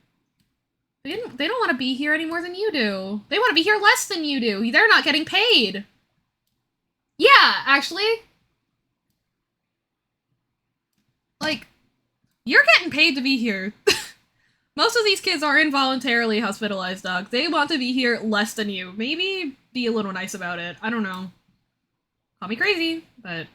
They don't want to be here any more than you do. They want to be here less than you do. They're not getting paid. Yeah, actually. Like, you're getting paid to be here. Most of these kids are involuntarily hospitalized, dog. They want to be here less than you. Maybe be a little nice about it. I don't know. Call me crazy, but...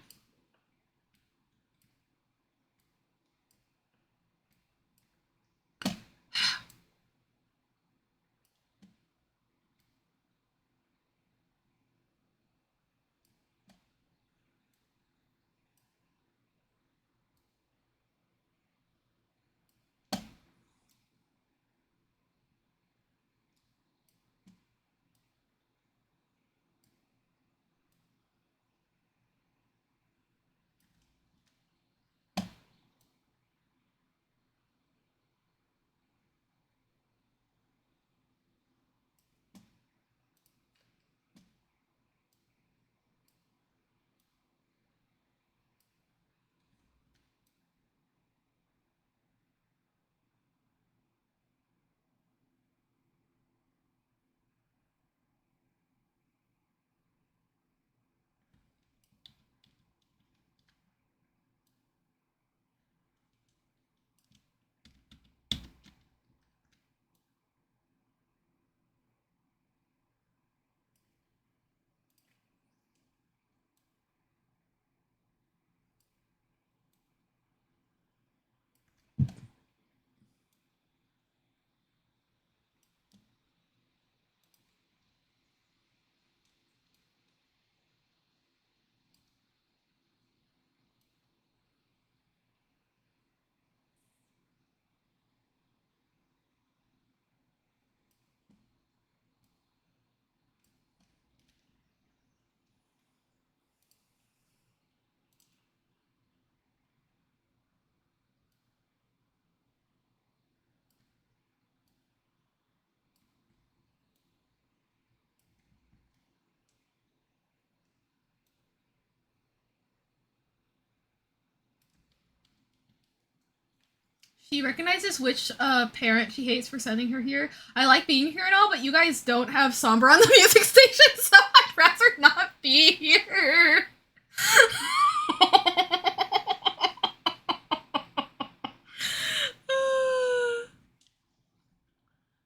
She recognizes which parent she hates for sending her here. I like being here and all, but you guys don't have Somber on the music station, so I'd rather not be here.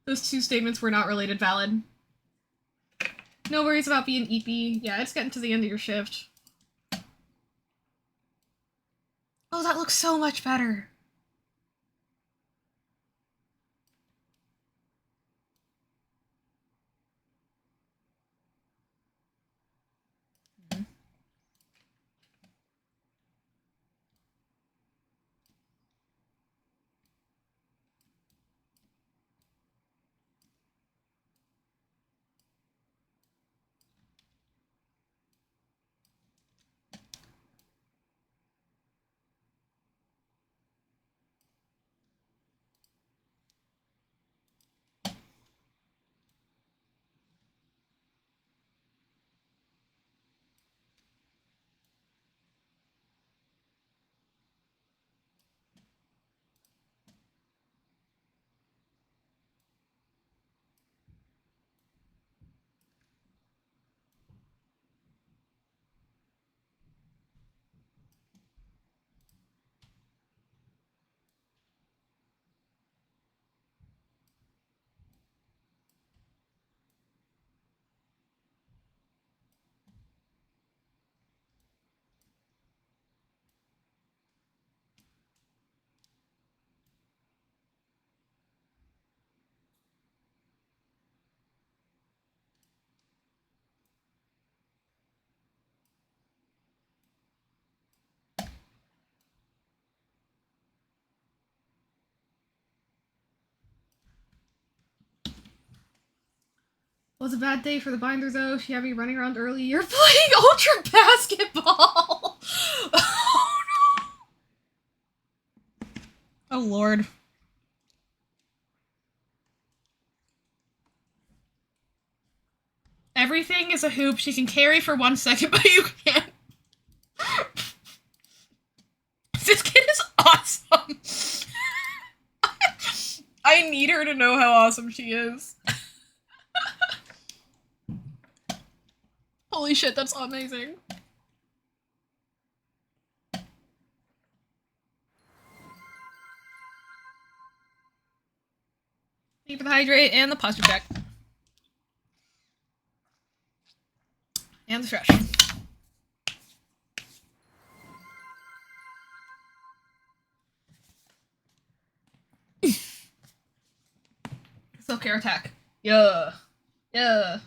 Those two statements were not related valid. No worries about being EP. Yeah, it's getting to the end of your shift. Oh, that looks so much better. Was a bad day for the binder though. She had me running around early. You're playing Ultra Basketball! Oh no! Oh lord. Everything is a hoop. She can carry for 1 second, but you can't. This kid is awesome. I need her to know how awesome she is. Holy shit, that's amazing. Thank you for the hydrate and the posture check. And the stretch. Self-care attack. Yeah. Yeah.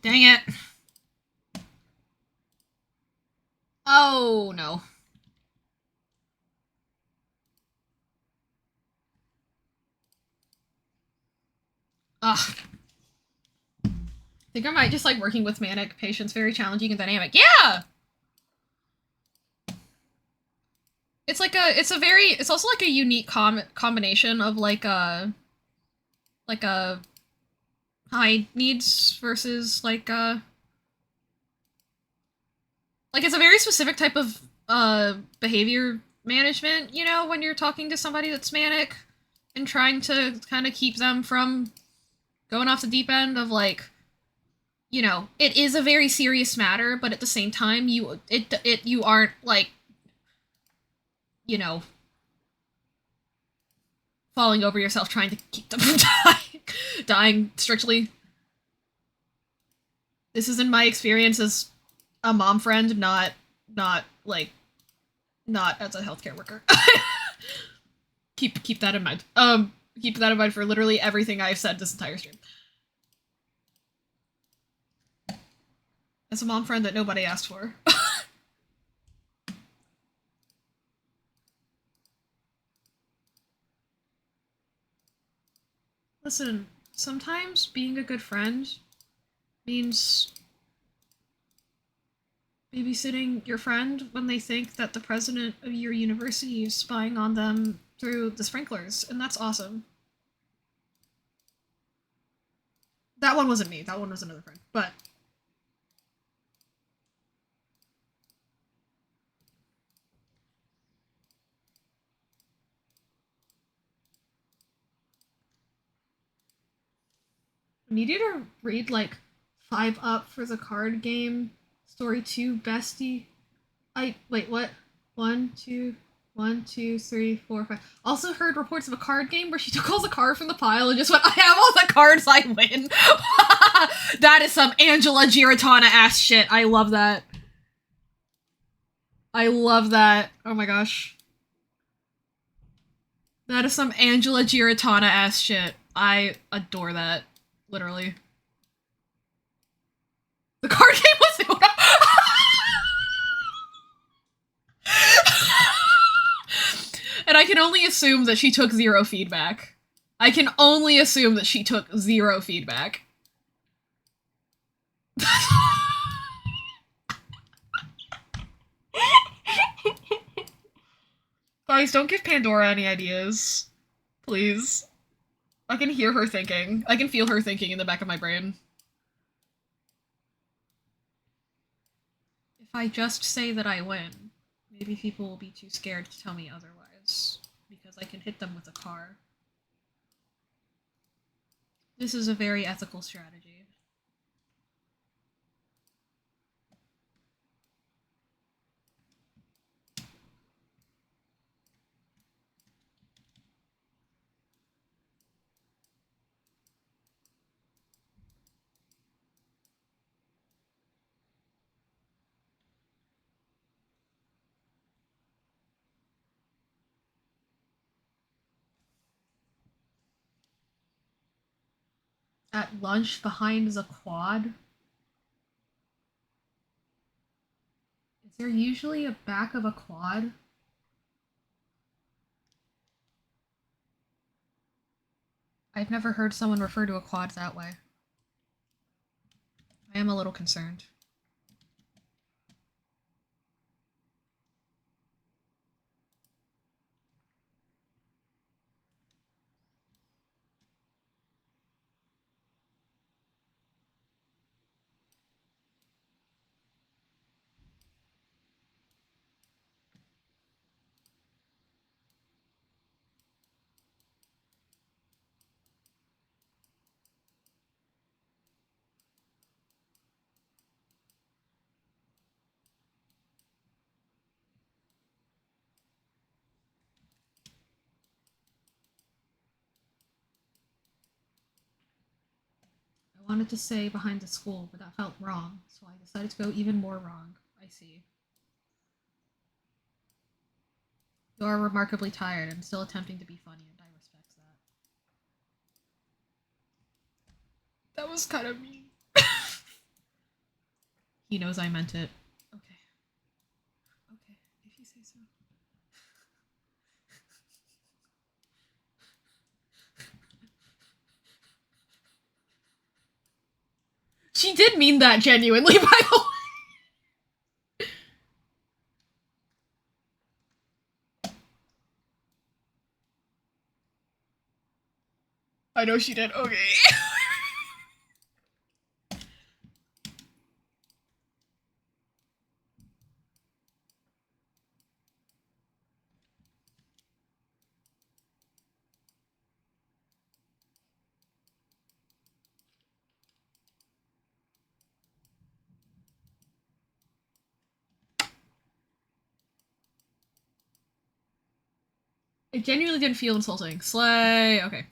Dang it. Oh, no. Ugh. I think I might just like working with manic patients, very challenging and dynamic. Yeah! It's like it's also like a unique combination of like a high needs versus like it's a very specific type of behavior management, you know, when you're talking to somebody that's manic and trying to kind of keep them from going off the deep end of like, you know, it is a very serious matter, but at the same time you aren't like, you know, falling over yourself trying to keep them from dying strictly. This is in my experience as a mom friend, not like not as a healthcare worker. keep that in mind. Keep that in mind for literally everything I've said this entire stream. As a mom friend that nobody asked for. Listen, sometimes being a good friend means babysitting your friend when they think that the president of your university is spying on them through the sprinklers, and that's awesome. That one wasn't me. That one was another friend. But I need you to read like 5 Up for the card game story 2 bestie. I wait, what? 1, 2, 1, 2, 3, 4, 5. Also heard reports of a card game where she took all the cards from the pile and just went, I have all the cards, I win. That is some Angela Giratana ass shit. I love that. I love that. Oh my gosh. That is some Angela Giratana ass shit. I adore that. Literally. The card game was Uno. And I can only assume that she took 0 feedback. I can only assume that she took 0 feedback. Guys, don't give Pandora any ideas. Please. I can hear her thinking. I can feel her thinking in the back of my brain. If I just say that I win, maybe people will be too scared to tell me otherwise. Because I can hit them with a car. This is a very ethical strategy. At lunch behind the quad? Is there usually a back of a quad? I've never heard someone refer to a quad that way. I am a little concerned. I wanted to say behind the school, but that felt wrong, so I decided to go even more wrong. I see. You are remarkably tired and still attempting to be funny, and I respect that. That was kind of mean. He knows I meant it. Okay. Okay, if you say so. She did mean that genuinely, by the way. I know she did. Okay. It genuinely didn't feel insulting. Slay. Okay.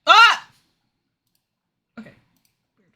Ah! Okay. Weird.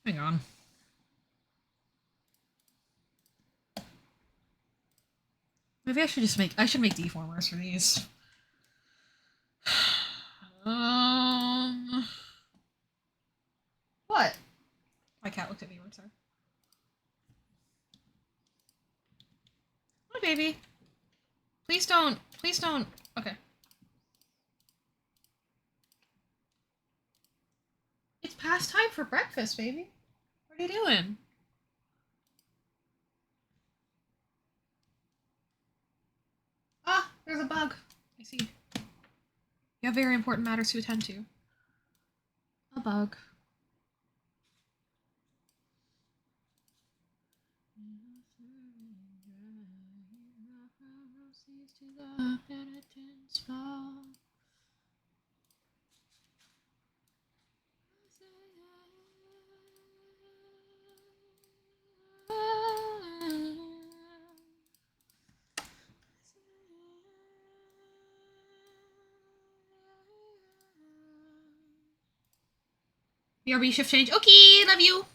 Hang on. Maybe I should just make. I should make deformers for these. What? My cat looked at me one time. Hi, baby. Please don't. Please don't. Okay. It's past time for breakfast, baby. What are you doing? Ah, there's a bug. I see. You have very important matters to attend to. A bug. BRB shift change. Okay, love you.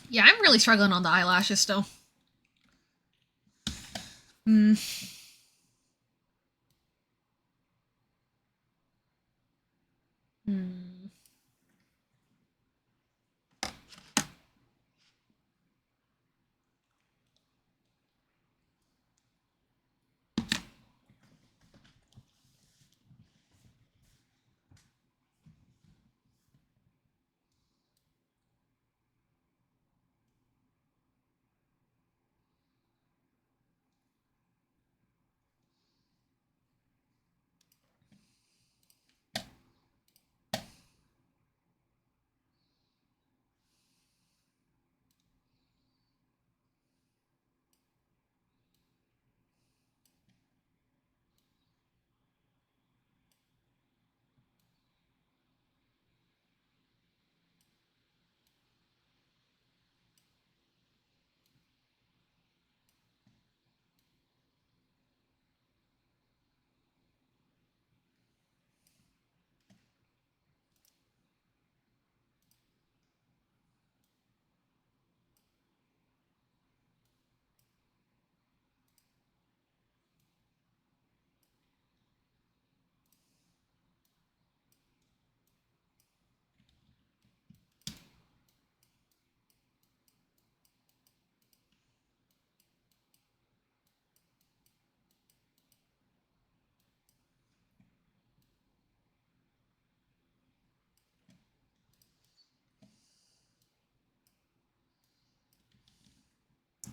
Yeah, I'm really struggling on the eyelashes still. Hmm. Hmm.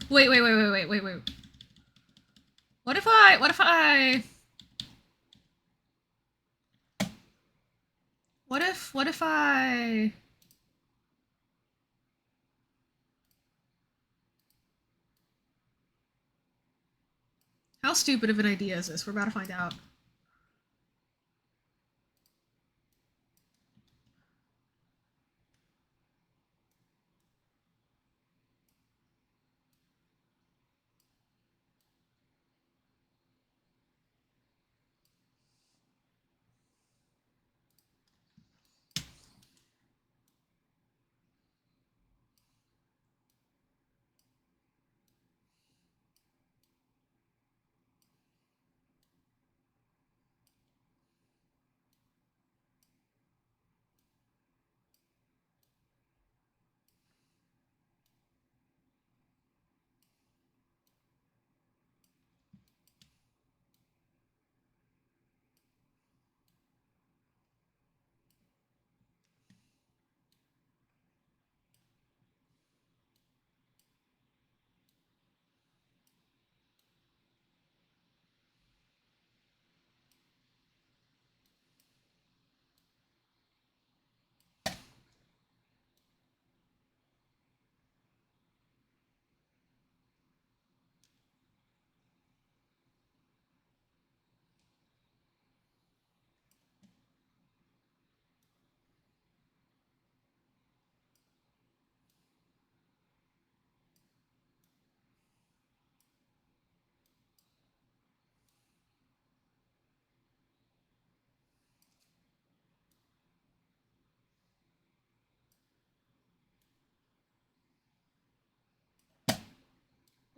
Wait, wait, wait, wait, wait, wait, wait. What if I... What if I... What if I... How stupid of an idea is this? We're about to find out.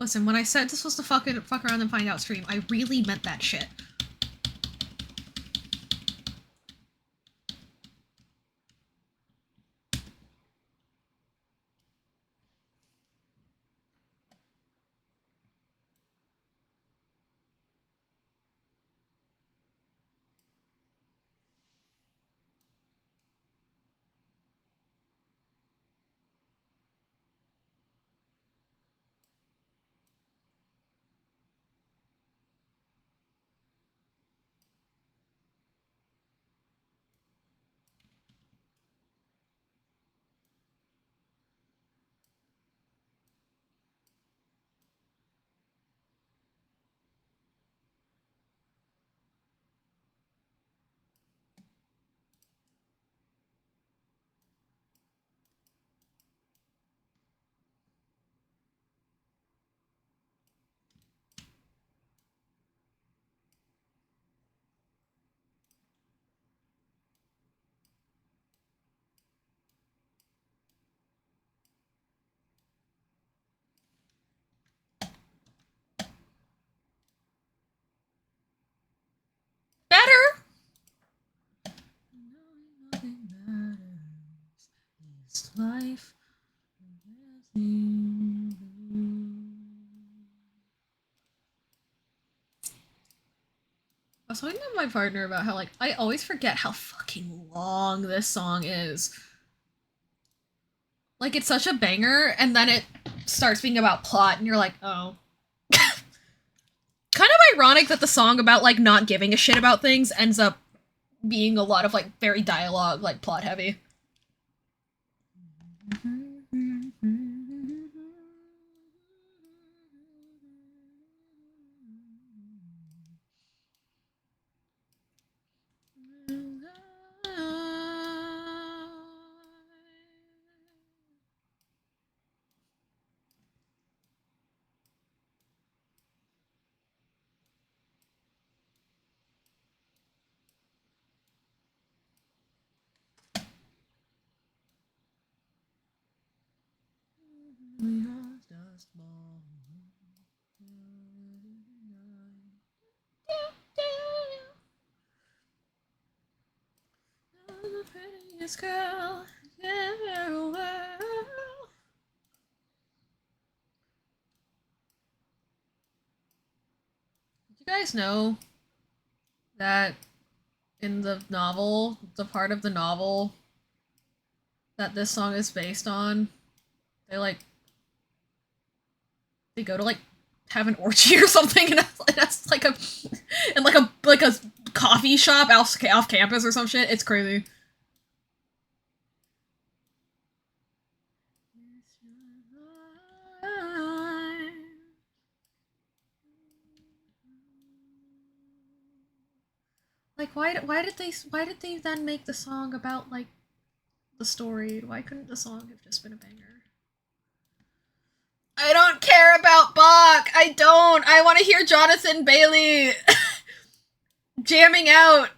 Listen, when I said this was the fuck around and find out stream, I really meant that shit. Better! Nothing matters. It's life. I was talking to my partner about how, like, I always forget how fucking long this song is. Like, it's such a banger, and then it starts being about plot, and you're like, oh. Kind of ironic that the song about, like, not giving a shit about things ends up being a lot of, like, very dialogue, like, plot heavy. Girl in the world. Did you guys know that in the novel, the part of the novel that this song is based on, they like they go to like have an orgy or something, and that's like a and like a coffee shop off campus or some shit. It's crazy. Like why did they then make the song about like the story? Why couldn't the song have just been a banger? I don't care about Bach. I don't. I want to hear Jonathan Bailey jamming out.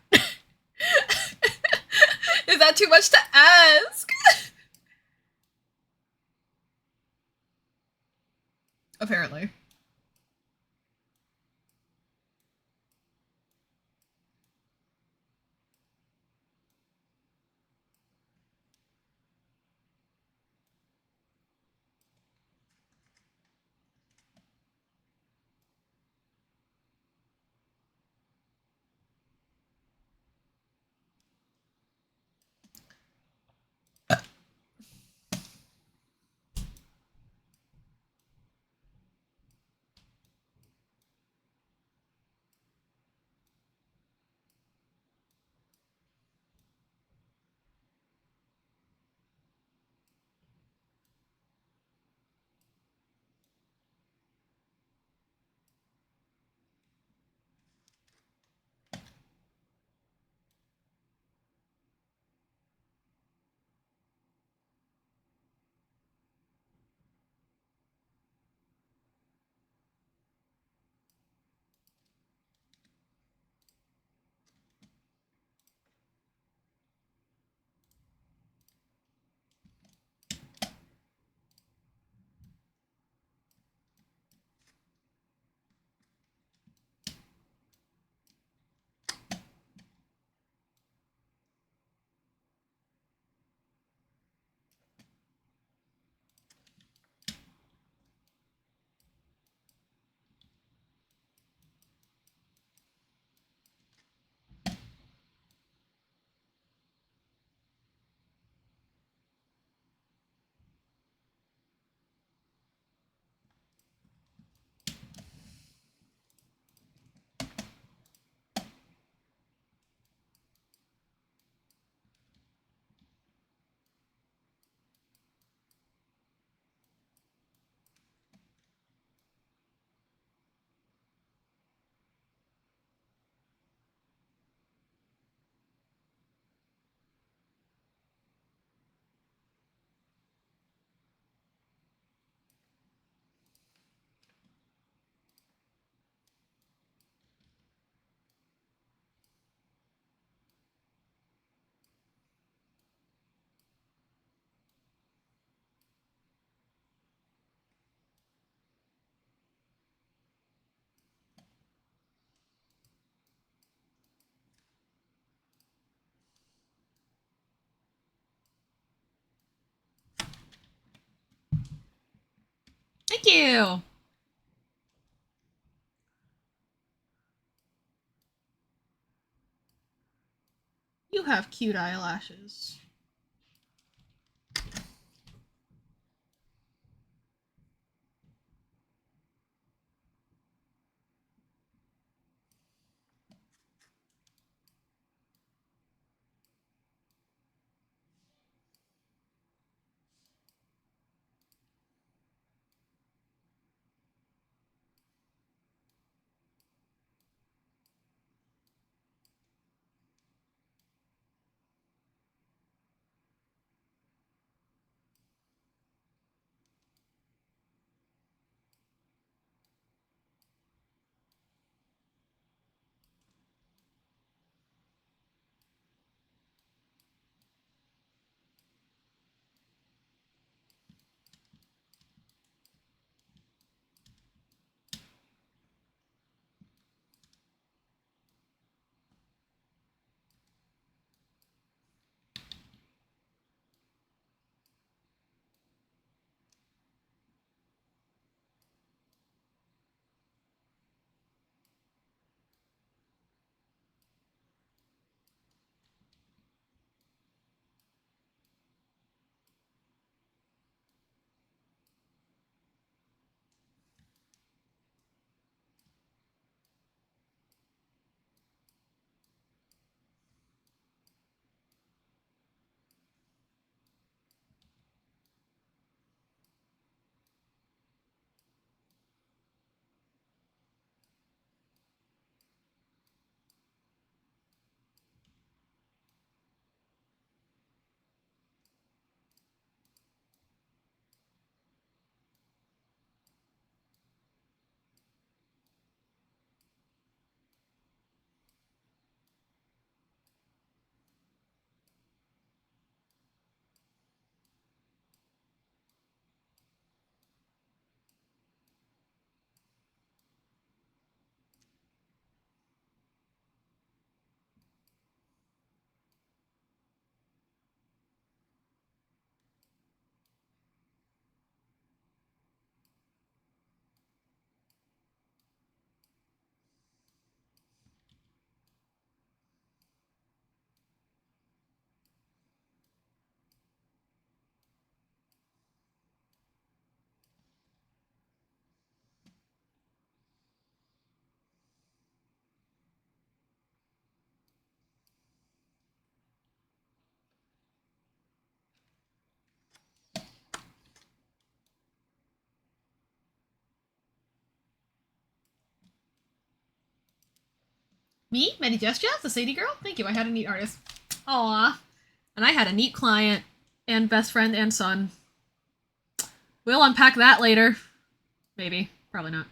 Is that too much to ask? Apparently. Thank you. You have cute eyelashes. Me? Many gestures? The Sadie girl? Thank you, I had a neat artist. Aw. And I had a neat client. And best friend and son. We'll unpack that later. Maybe. Probably not.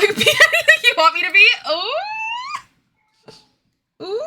Be anything you want me to be? Ooh. Ooh.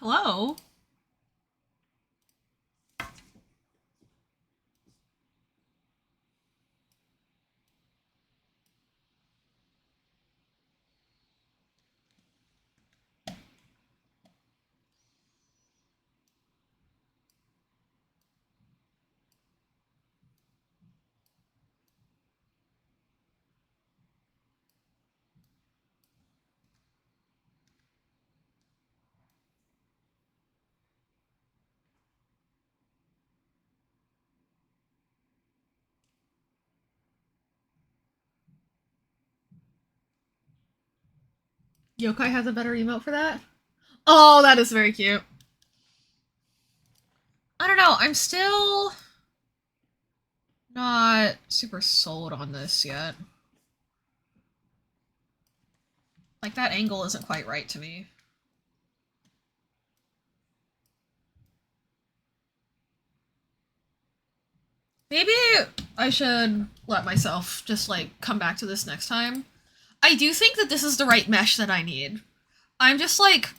Hello? Yokai has a better emote for that? Oh, that is very cute. I don't know, I'm still not super sold on this yet. Like, that angle isn't quite right to me. Maybe I should let myself just, like, come back to this next time. I do think that this is the right mesh that I need. I'm just, like...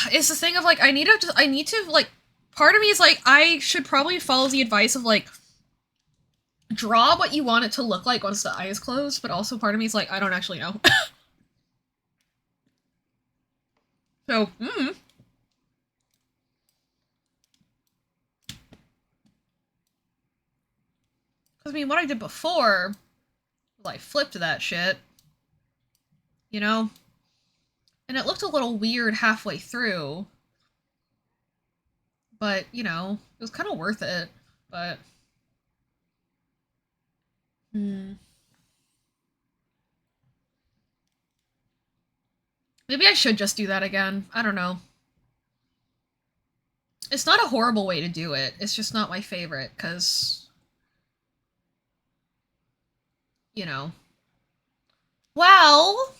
It's the thing of, like, I need to, like... Part of me is, like, I should probably follow the advice of, like... Draw what you want it to look like once the eye is closed, but also part of me is, like, I don't actually know. So, Because, I mean, what I did before was I flipped that shit, you know? And it looked a little weird halfway through. But, you know, it was kind of worth it. But... Maybe I should just do that again. I don't know. It's not a horrible way to do it. It's just not my favorite, because, you know. Well,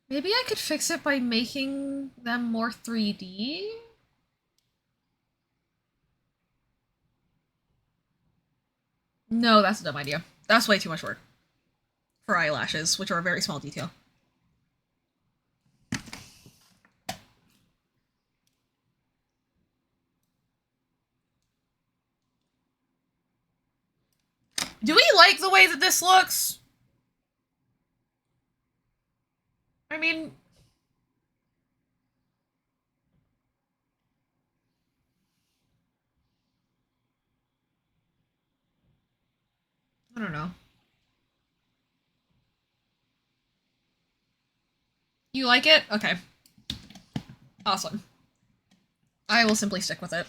maybe I could fix it by making them more 3D? No, that's a dumb idea. That's way too much work for eyelashes, which are a very small detail. Do we like the way that this looks? I mean, I don't know. You like it? Okay. Awesome. I will simply stick with it.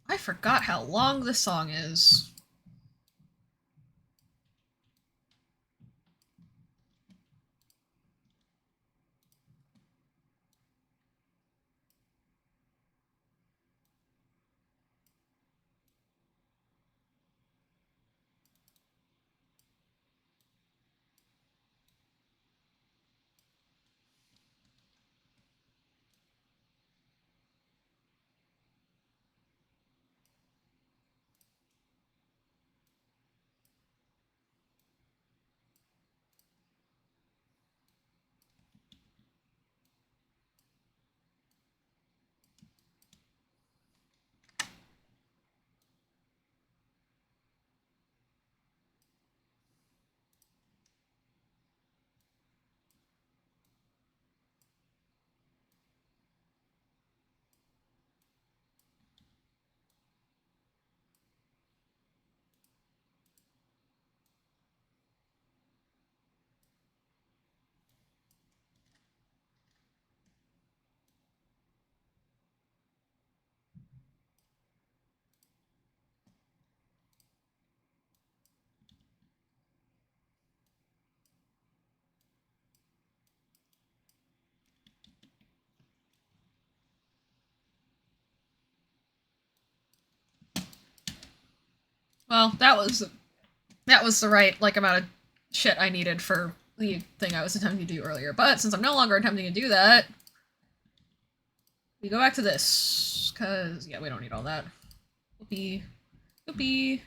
I forgot how long this song is. Well, that was the right like amount of shit I needed for the thing I was attempting to do earlier. But since I'm no longer attempting to do that, we go back to this. Cause yeah, we don't need all that. Whoopee. Whoopee.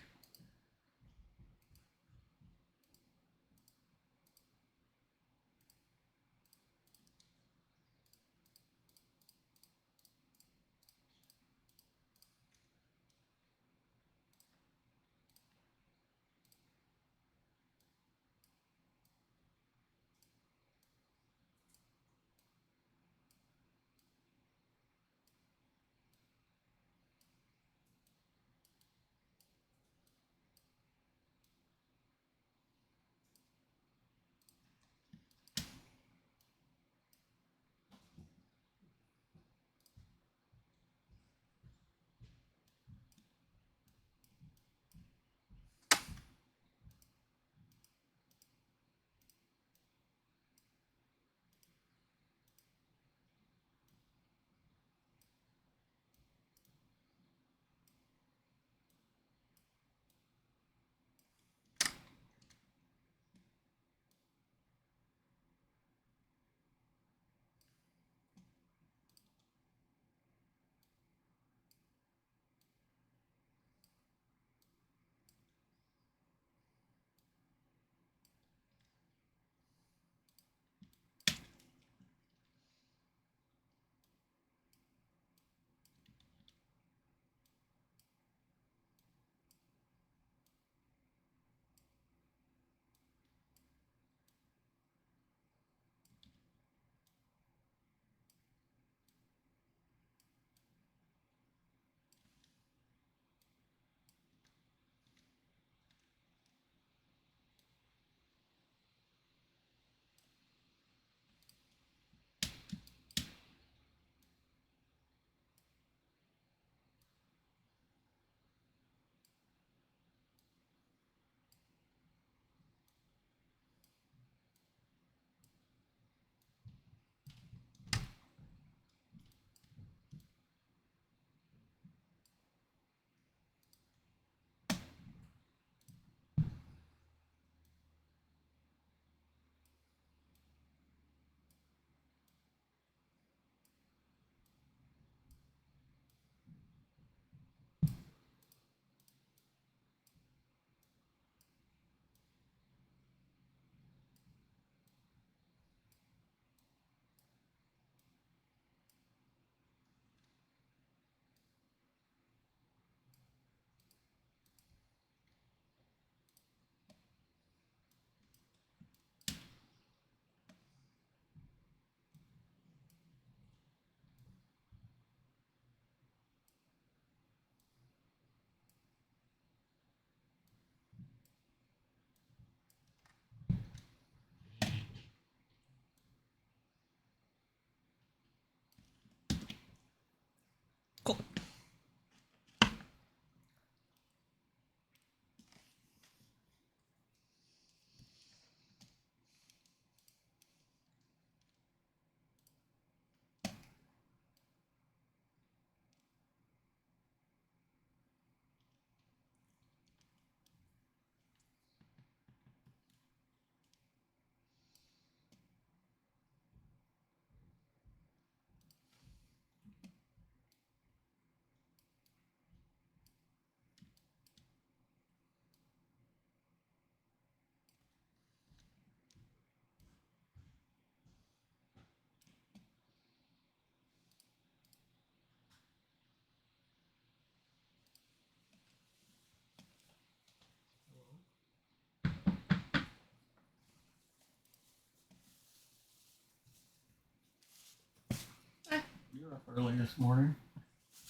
You're up early this morning.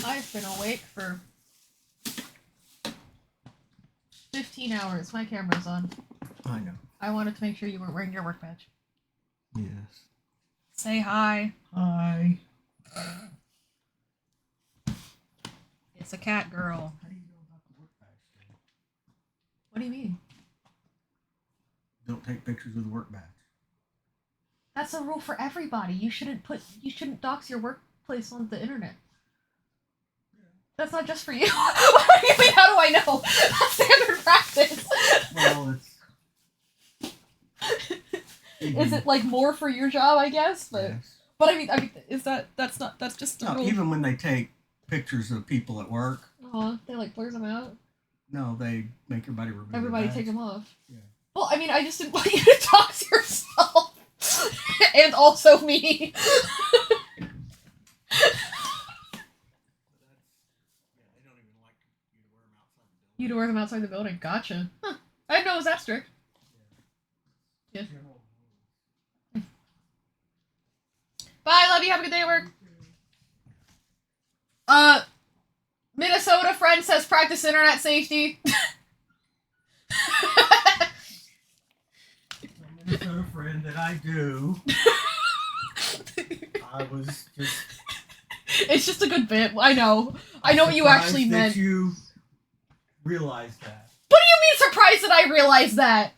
I've been awake for 15 hours. My camera's on.
I know.
I wanted to make sure you weren't wearing your work badge.
Yes.
Say hi.
Hi.
It's a cat girl.
How do you know about the work badge thing?
What do you mean?
Don't take pictures with the work badge.
That's a rule for everybody. You shouldn't dox your workplace on the internet. That's not just for you. What do you mean? How do I know? That's standard practice.
Well, it's.
Is it like more for your job? I guess, but
Yes.
but I mean, that's just the
No,
rule.
even when they take pictures of people at work,
They like blurs them out.
no, they make everybody remove their
Everybody
badge.
take them off.
Yeah.
Well, I mean, I just didn't want you to dox yourself, and also me. You to wear them outside the building. Gotcha. Huh. I didn't know it was that strict. Yeah. Bye, love you. Have a good day at work. Minnesota friend says practice internet safety.
Minnesota friend that I do. I was just.
It's just a good bit. I know. I know what you actually meant.
That you realized that.
What do you mean surprised that I realized that?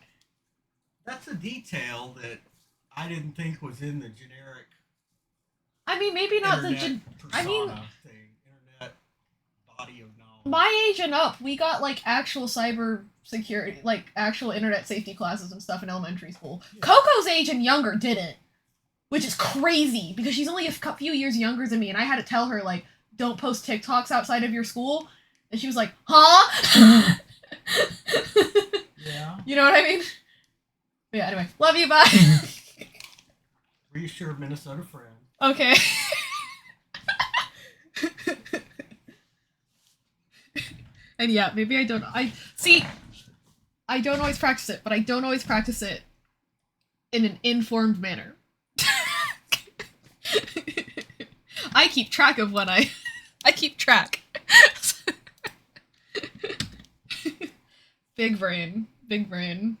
That's a detail that I didn't think was in the generic.
I mean, maybe not the. I mean,
thing. Internet body of knowledge.
My age and up, we got like actual cyber security, like actual internet safety classes and stuff in elementary school. Yeah. Coco's age and younger didn't, which is crazy because she's only a few years younger than me, and I had to tell her like, don't post TikToks outside of your school, and she was like, huh?
Yeah.
You know what I mean? But yeah. Anyway, love you. Bye.
Reassured Minnesota friend.
Okay. And yeah, maybe I don't always practice it, but I don't always practice it in an informed manner. I keep track of when I keep track. Big brain. Big brain.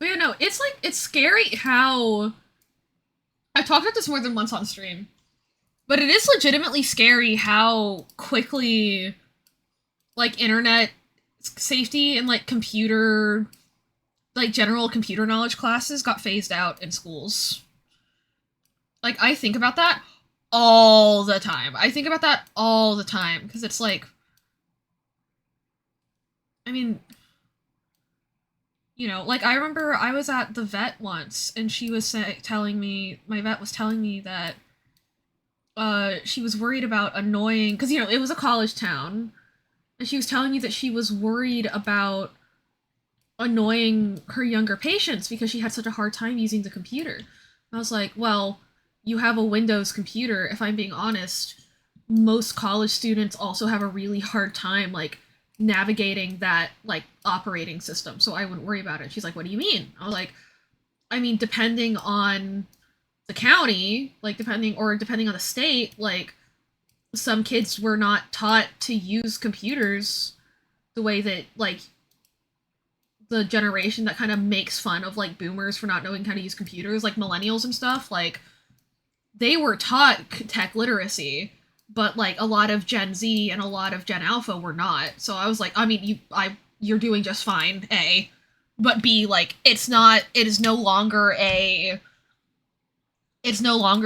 But yeah, no, it's like, it's scary how... I've talked about this more than once on stream, but it is legitimately scary how quickly, like, internet safety and, like, computer... like, general computer knowledge classes got phased out in schools. Like, I think about that all the time. Because it's like... I mean... You know, like, I remember I was at the vet once, and she was telling me, my vet was telling me that, she was worried about annoying, because, you know, it was a college town, and she was telling me that she was worried about annoying her younger patients because she had such a hard time using the computer. I was like, well, you have a Windows computer. If I'm being honest, most college students also have a really hard time, like, navigating that, like, operating system, so I wouldn't worry about it. She's like, what do you mean? I was like, I mean, depending on the county, like, depending on the state, like, some kids were not taught to use computers the way that, like, the generation that kind of makes fun of, like, boomers for not knowing how to use computers, like millennials and stuff, like, they were taught tech literacy, but, like, a lot of Gen Z and a lot of Gen Alpha were not. So I was like, I mean, you're doing just fine, A. but B, like, it's no longer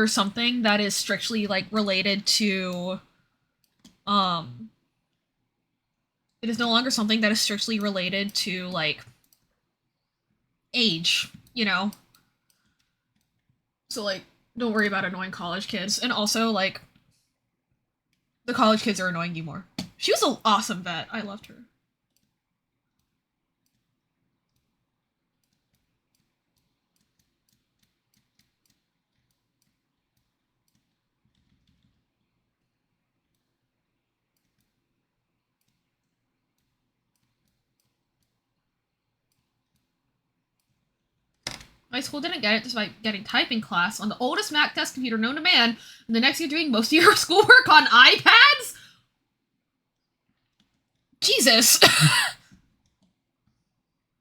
something that is strictly, like, related to, um, it is no longer something that is strictly related to, like, age, you know? So, like, don't worry about annoying college kids. And also, like, the college kids are annoying you more. She was an awesome vet. I loved her. My school didn't get it despite getting typing class on the oldest Mac test computer known to man, and the next year doing most of your schoolwork on iPads? Jesus.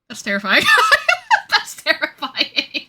That's terrifying. That's terrifying.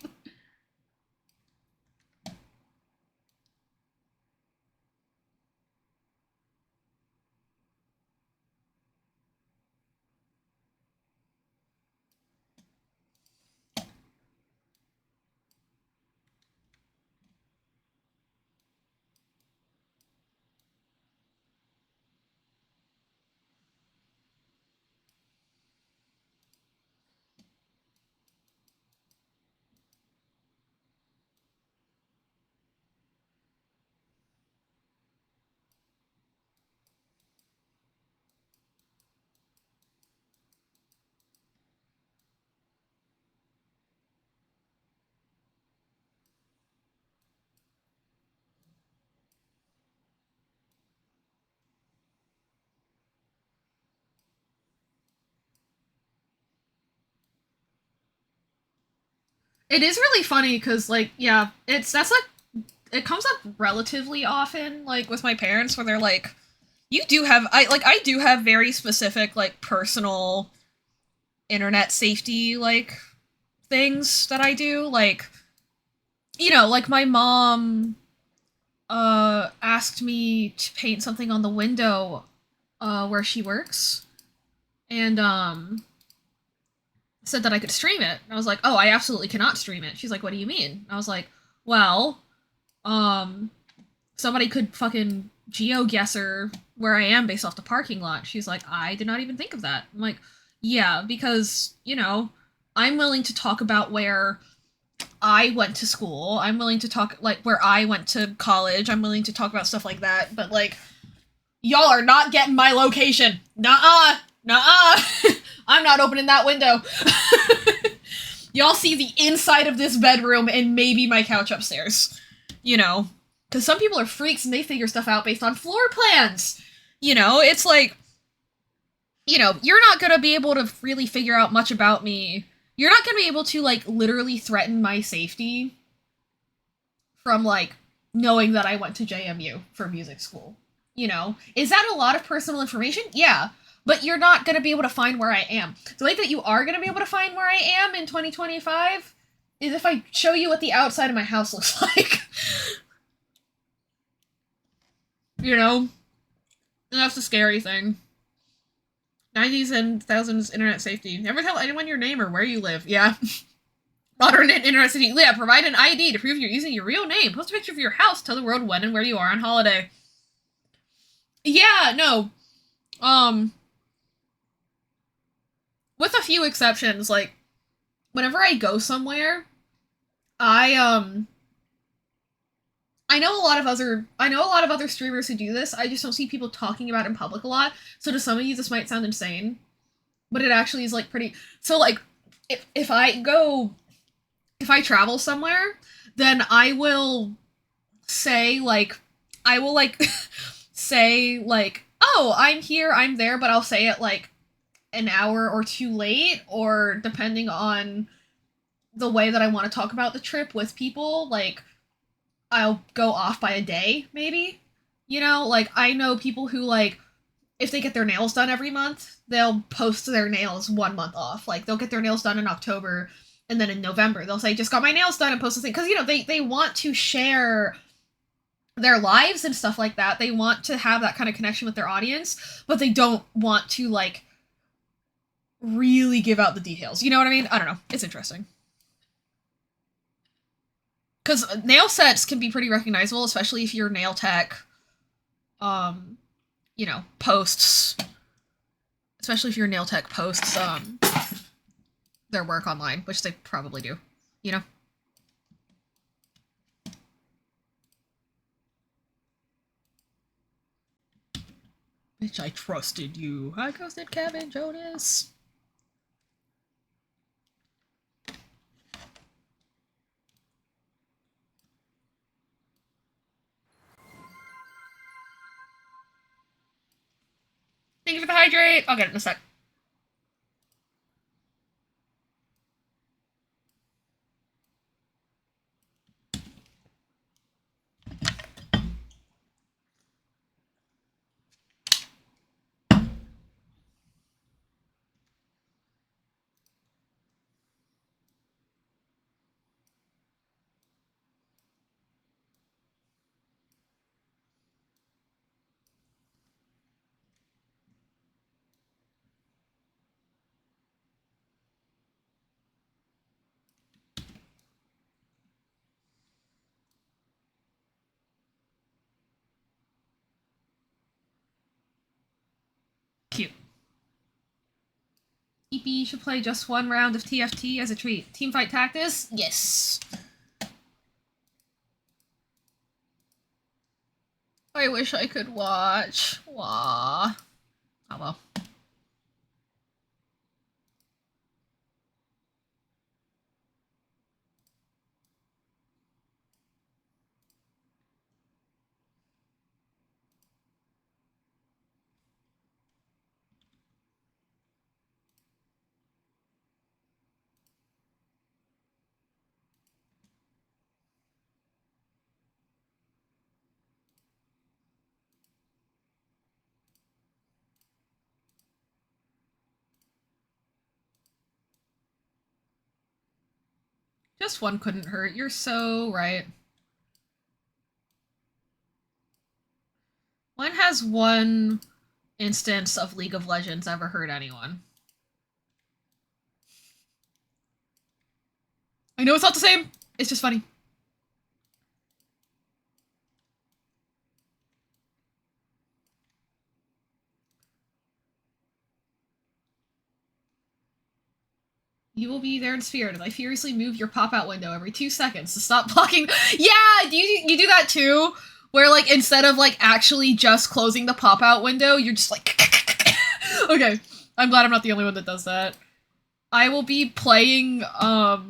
It is really funny because, like, yeah, that's like, it comes up relatively often, like, with my parents, where they're like, I do have very specific, like, personal internet safety, like, things that I do. Like, like, my mom asked me to paint something on the window where she works, and said that I could stream it. And I was like, "Oh, I absolutely cannot stream it." She's like, "What do you mean?" And I was like, "Well, um somebody could fucking geoguesser where I am based off the parking lot." She's like, "I did not even think of that." I'm like, "Yeah, because, I'm willing to talk about where I went to school. I'm willing to talk, like, where I went to college. I'm willing to talk about stuff like that. But, like, y'all are not getting my location. Nuh-uh. Nuh-uh. I'm not opening that window." Y'all see the inside of this bedroom and maybe my couch upstairs. Because some people are freaks and they figure stuff out based on floor plans. It's like, you're not gonna be able to really figure out much about me. You're not gonna be able to, like, literally threaten my safety from, like, knowing that I went to JMU for music school. Is that a lot of personal information? Yeah. But you're not gonna be able to find where I am. The way that you are gonna be able to find where I am in 2025 is if I show you what the outside of my house looks like. And that's the scary thing. 90s and 1000s internet safety. Never tell anyone your name or where you live. Yeah. Modern internet safety. Yeah, provide an ID to prove you're using your real name. Post a picture of your house. Tell the world when and where you are on holiday. Yeah, no. With a few exceptions, like, whenever I go somewhere, I, I know a lot of other streamers who do this. I just don't see people talking about it in public a lot. So to some of you, this might sound insane, but it actually is, like, pretty. So, like, if I travel somewhere, then I will say, like, say, like, "Oh, I'm here, I'm there," but I'll say it, like, an hour or two late, or depending on the way that I want to talk about the trip with people, like, I'll go off by a day, maybe. Like, I know people who, like, if they get their nails done every month, they'll post their nails 1 month off. Like, they'll get their nails done in October, and then in November, they'll say, "Just got my nails done," and post the thing. Because, they want to share their lives and stuff like that. They want to have that kind of connection with their audience, but they don't want to, like, really give out the details. You know what I mean? I don't know. It's interesting. Because nail sets can be pretty recognizable, especially if your nail tech, you know, posts. Especially if your nail tech posts their work online, which they probably do. You know. Bitch, I trusted you. I ghosted Kevin Jonas. Thank you for the hydrate. I'll get it in a sec. Cute. EP should play just one round of TFT as a treat. Teamfight Tactics? Yes. I wish I could watch. Wah. Oh well. Just one couldn't hurt. You're so right. When has one instance of League of Legends ever hurt anyone? I know it's not the same. It's just funny. You will be there in spirit, and I furiously move your pop-out window every 2 seconds to stop blocking. Yeah, you do that too? Where, like, instead of, like, actually just closing the pop-out window, you're just like... Okay, I'm glad I'm not the only one that does that. I will be playing, I'll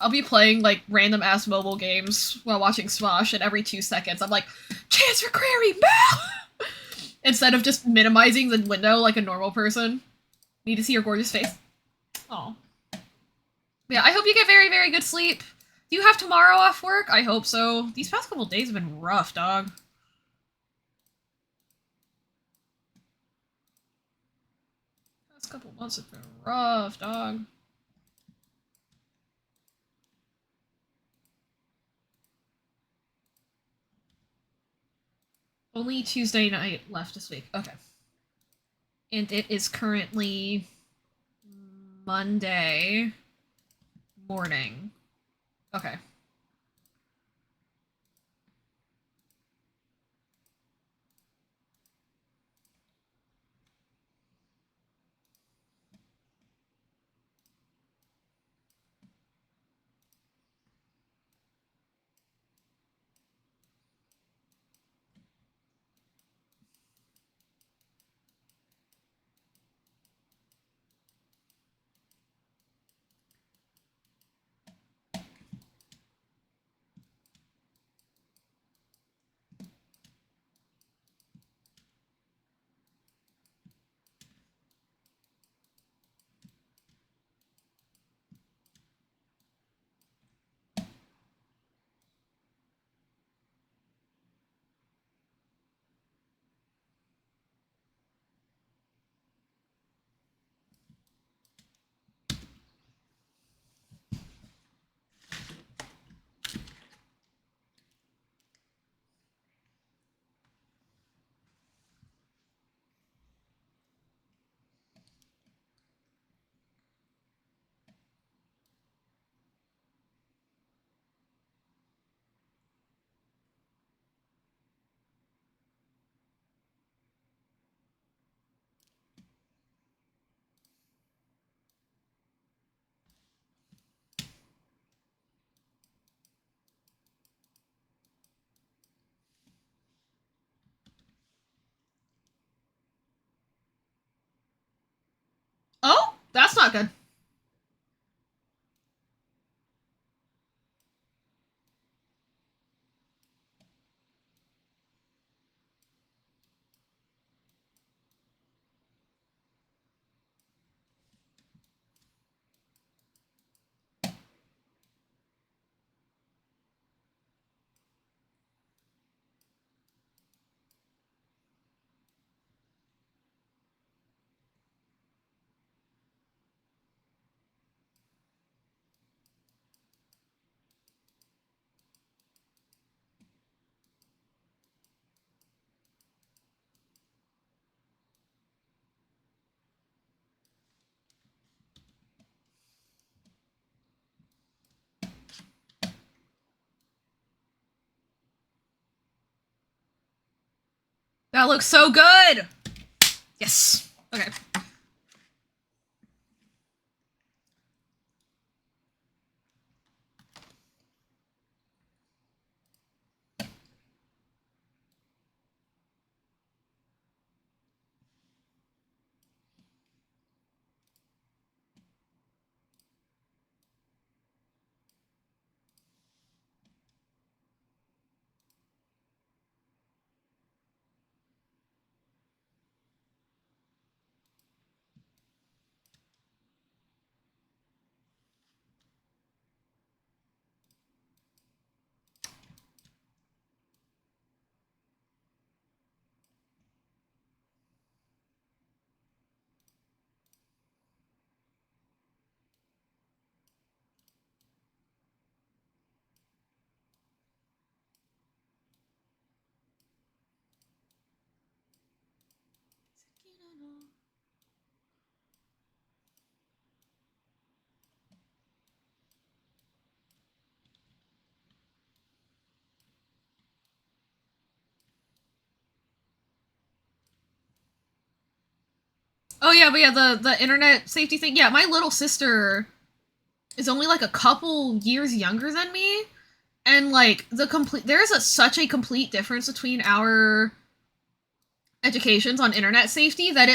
be playing, like, random-ass mobile games while watching Smosh, and every 2 seconds I'm like, Chance McCrary, Mel! Instead of just minimizing the window like a normal person. Need to see your gorgeous face. Oh. Yeah, I hope you get very, very good sleep. Do you have tomorrow off work? I hope so. These past couple days have been rough, dog. Past couple months have been rough, dog. Only Tuesday night left this week. Okay. And it is currently Monday morning. Okay. That's not good. That looks so good! Yes. Okay. Oh yeah, but yeah, the internet safety thing. Yeah, my little sister is only like a couple years younger than me, and like there is such a complete difference between our educations on internet safety that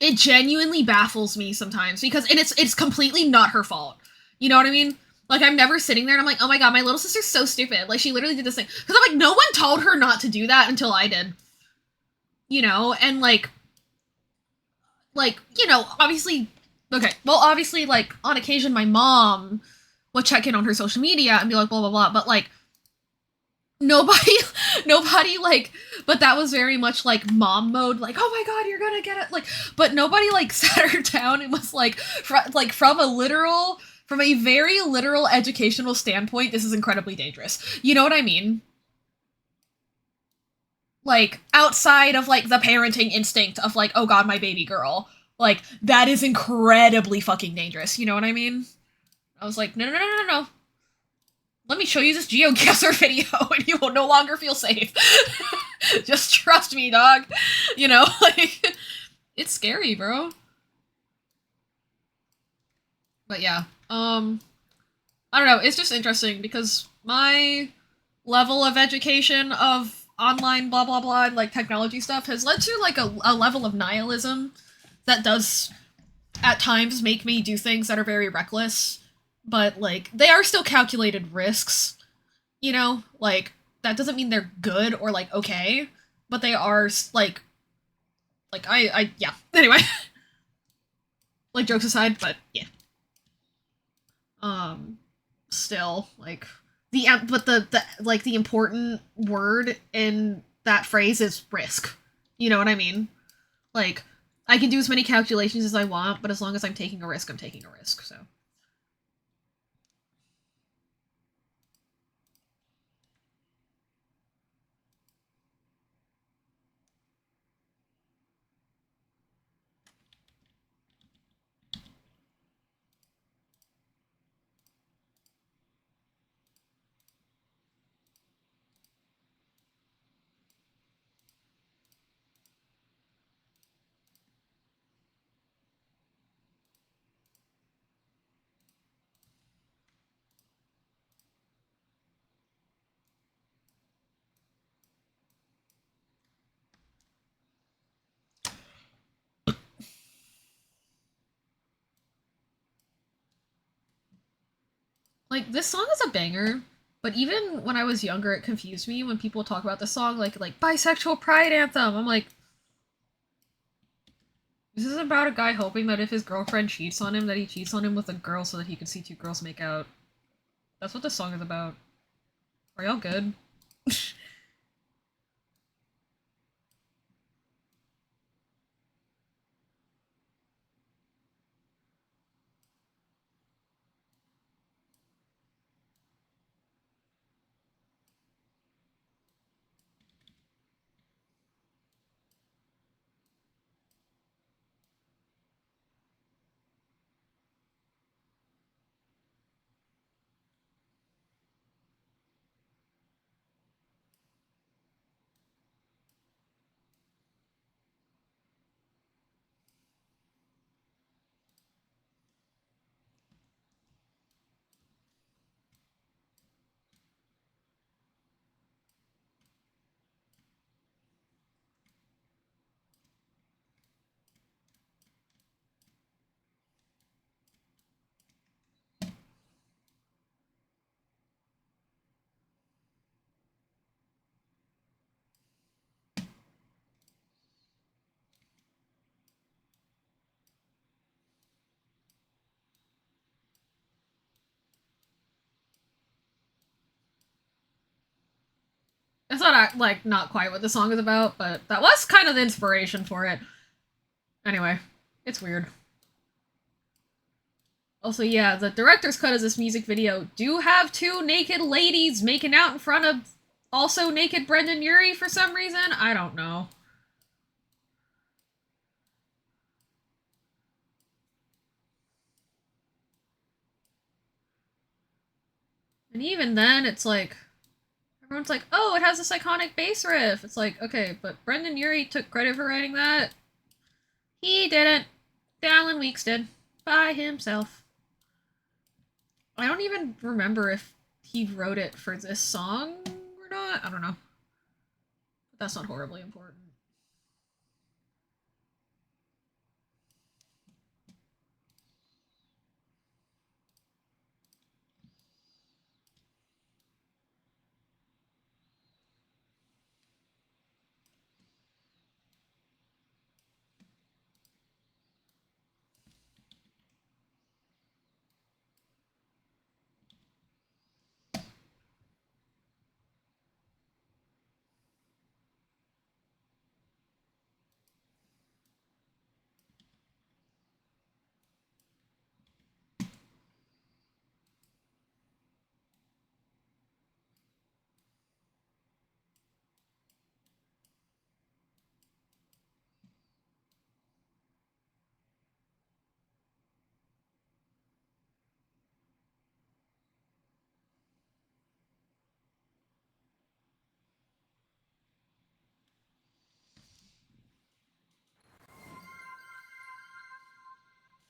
it genuinely baffles me sometimes because it's completely not her fault. You know what I mean? Like I'm never sitting there and I'm like, oh my god, my little sister's so stupid. Like she literally did this thing because I'm like, no one told her not to do that until I did. You know, and obviously, okay, well, obviously, like on occasion, my mom would check in on her social media and be like, blah blah blah, but like nobody nobody like but that was very much like mom mode, like, oh my god, you're gonna get it, like, but nobody like sat her down and was like from a very literal educational standpoint, this is incredibly dangerous, you know what I mean? Like outside of like the parenting instinct of like, oh god, my baby girl, like that is incredibly fucking dangerous, you know what I mean? I was like, no no no no no no, let me show you this GeoGuessr video and you will no longer feel safe. Just trust me, dog. You know, like it's scary, bro. But yeah. I don't know, it's just interesting because my level of education of online blah blah blah and like technology stuff has led to like a level of nihilism that does at times make me do things that are very reckless, but like they are still calculated risks, you know? Like that doesn't mean they're good or like okay, but they are I yeah. Anyway, like jokes aside, but yeah. Um Still like the important word in that phrase is risk. You know what I mean? Like I can do as many calculations as I want, but as long as I'm taking a risk, I'm taking a risk. So Like this song is a banger, but even when I was younger, it confused me when people talk about the song like bisexual pride anthem. I'm like, this is about a guy hoping that if his girlfriend cheats on him, that he cheats on him with a girl so that he can see two girls make out. That's what this song is about. Are y'all good? It's not like not quite what the song is about, but that was kind of the inspiration for it. Anyway, it's weird. Also, yeah, the director's cut of this music video do have two naked ladies making out in front of also naked Brendan Urie for some reason. I don't know. And even then, it's like everyone's like, "Oh, it has this iconic bass riff." It's like, okay, but Brendan Urie took credit for writing that. He didn't. Alan Weeks did by himself. I don't even remember if he wrote it for this song or not. I don't know. But that's not horribly important.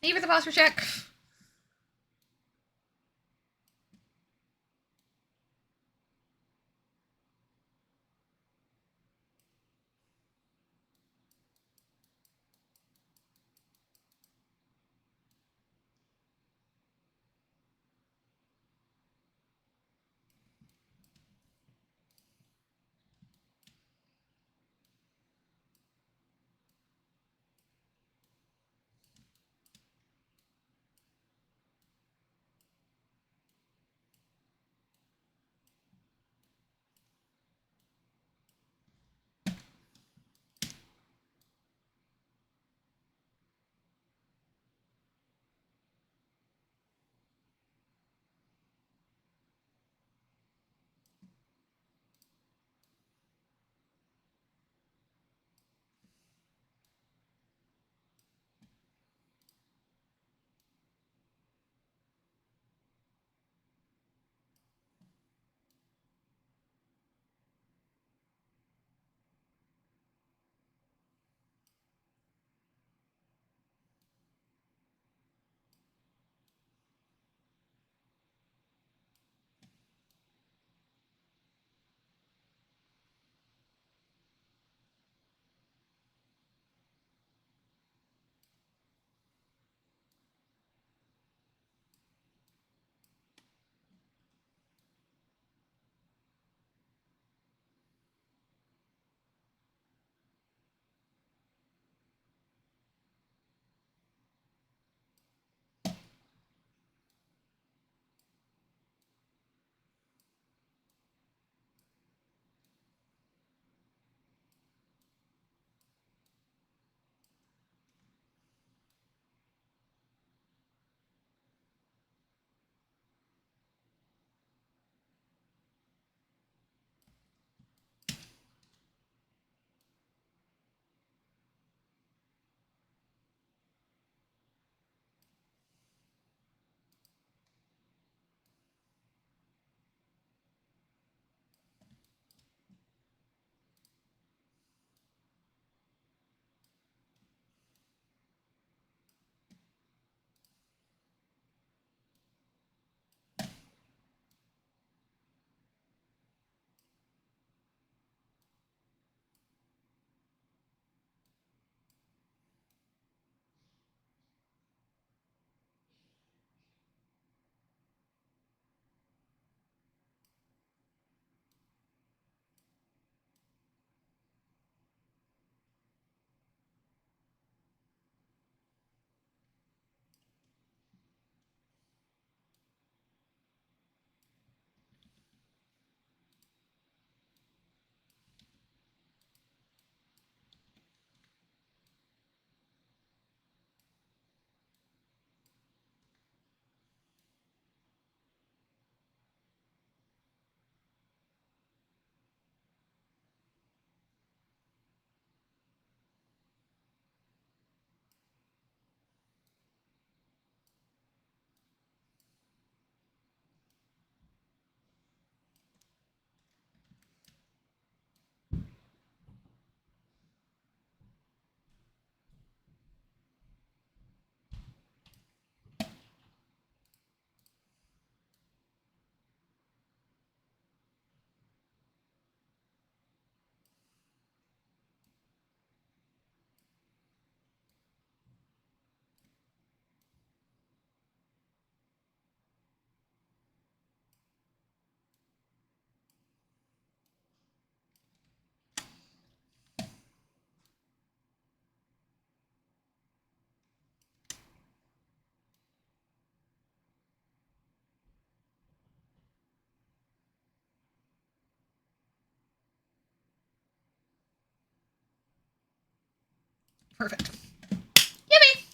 Leave it the posture check. Perfect. Yippee!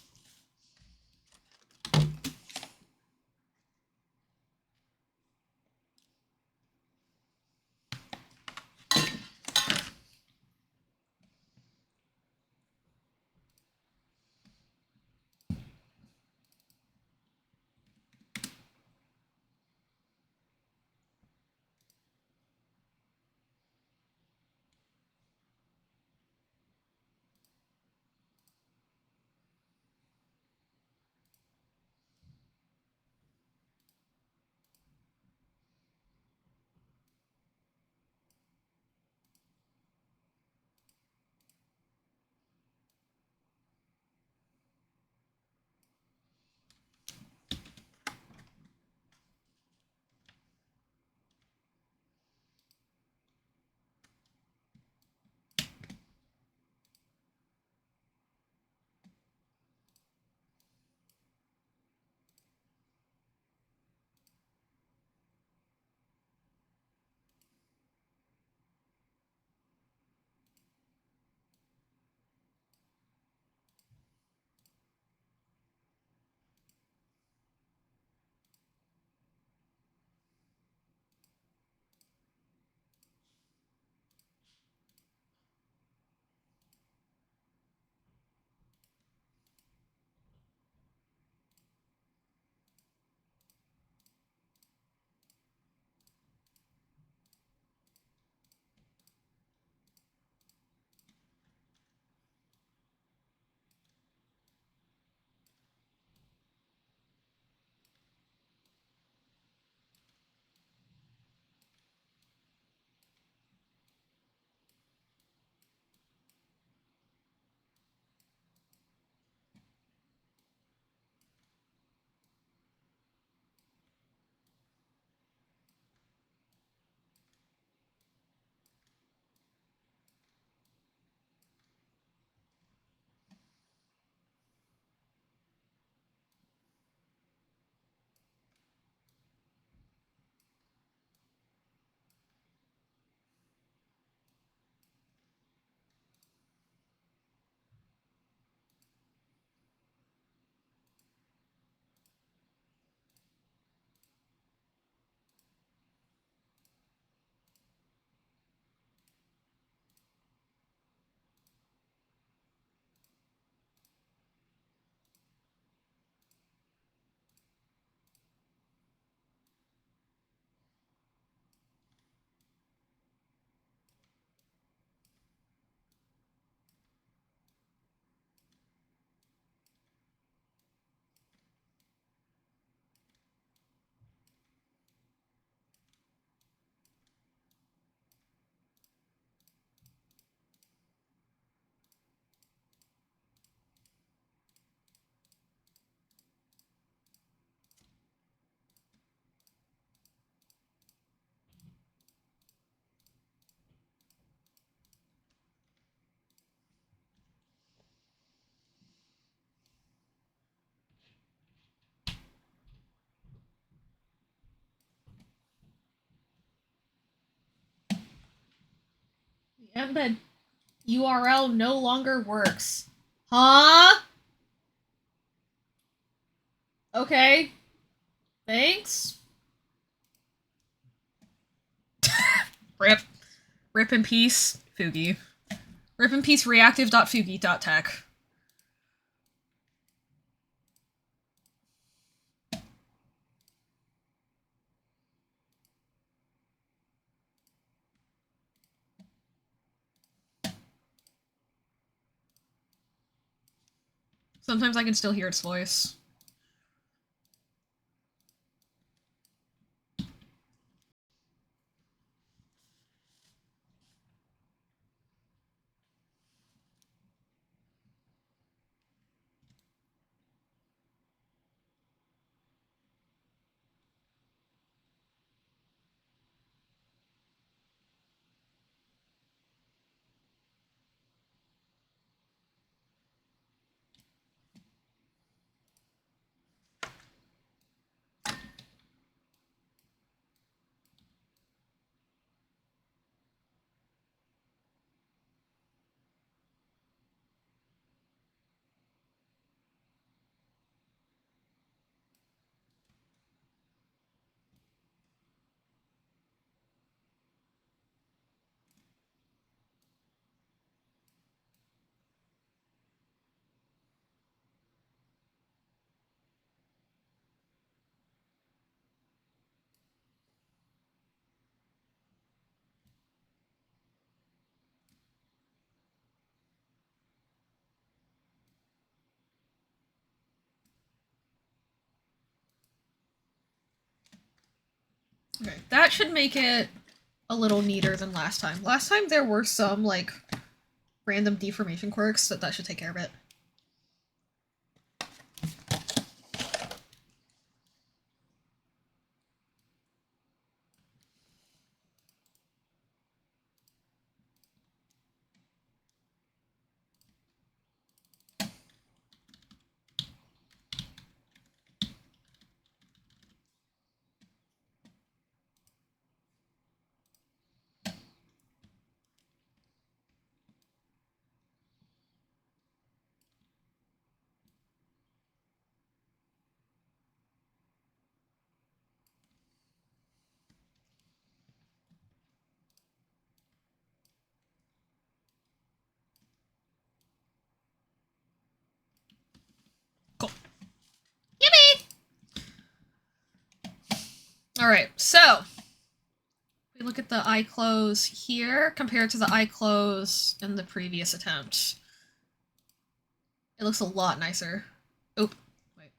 The embed URL no longer works. Huh? Okay. Thanks. Rip. Rip in peace, Fugi. Rip in peace, reactive.fugi.tech. Sometimes I can still hear its voice. Okay, that should make it a little neater than last time. Last time there were some, like, random deformation quirks, so that should take care of it. Cool. Yippee! Alright, so we look at the eye close here compared to the eye close in the previous attempt. It looks a lot nicer. Oh, wait.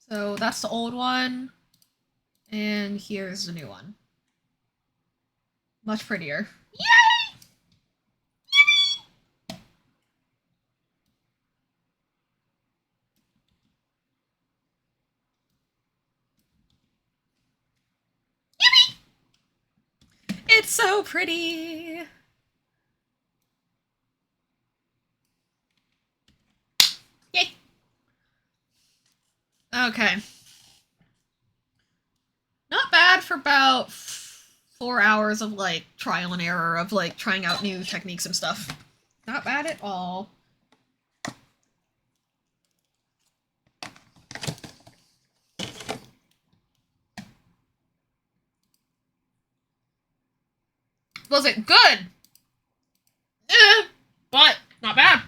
So that's the old one, and here's the new one. Much prettier. Yay! It's so pretty! Yay! Okay. Not bad for about 4 hours of, like, trial and error of, like, trying out new techniques and stuff. Not bad at all. Was it good? But not bad.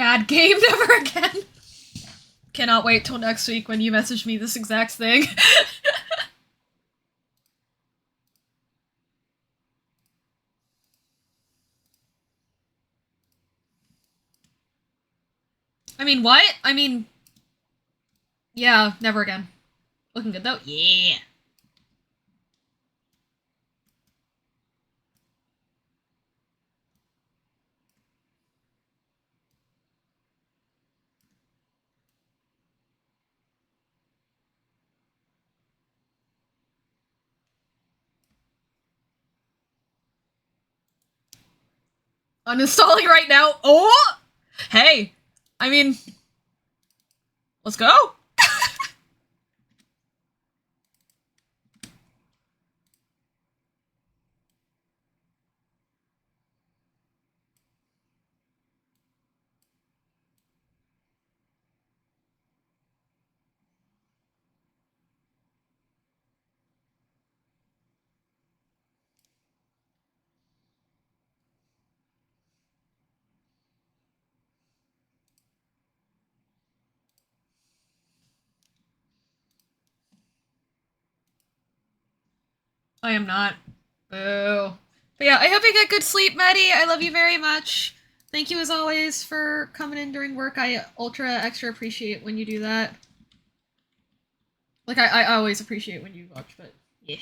Bad game, never again. Cannot wait till next week when you message me this exact thing. I mean, what? I mean, yeah, never again. Looking good though? Yeah. Uninstalling right now. Oh! Hey! I mean, let's go! I am not. Boo. But yeah, I hope you get good sleep, Maddie. I love you very much. Thank you as always for coming in during work. I ultra extra appreciate when you do that. Like I always appreciate when you watch, but yeah.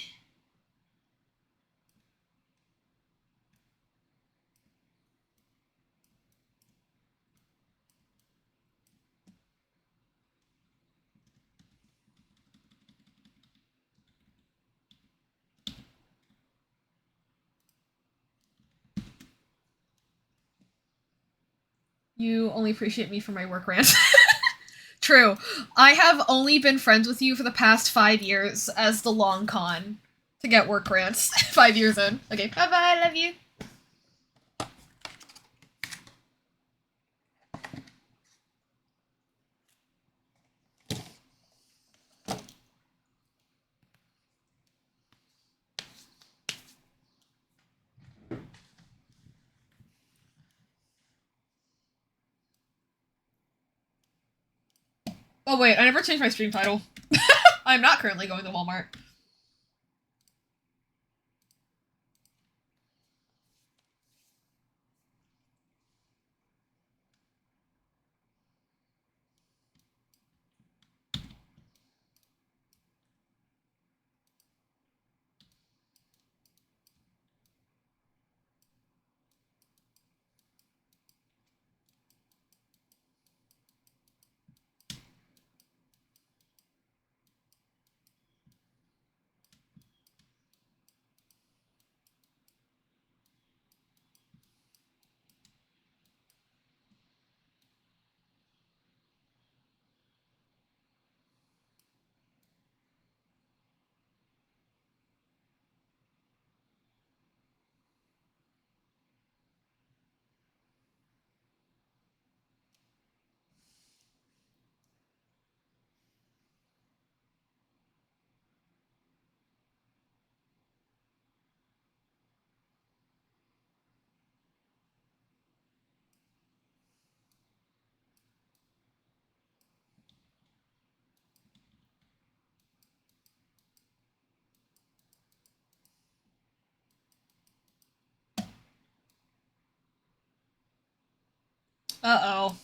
You only appreciate me for my work rant. True. I have only been friends with you for the past 5 years as the long con to get work rants. 5 years in. Okay, bye bye, love you. Oh wait, I never changed my stream title. I'm not currently going to Walmart. Uh oh.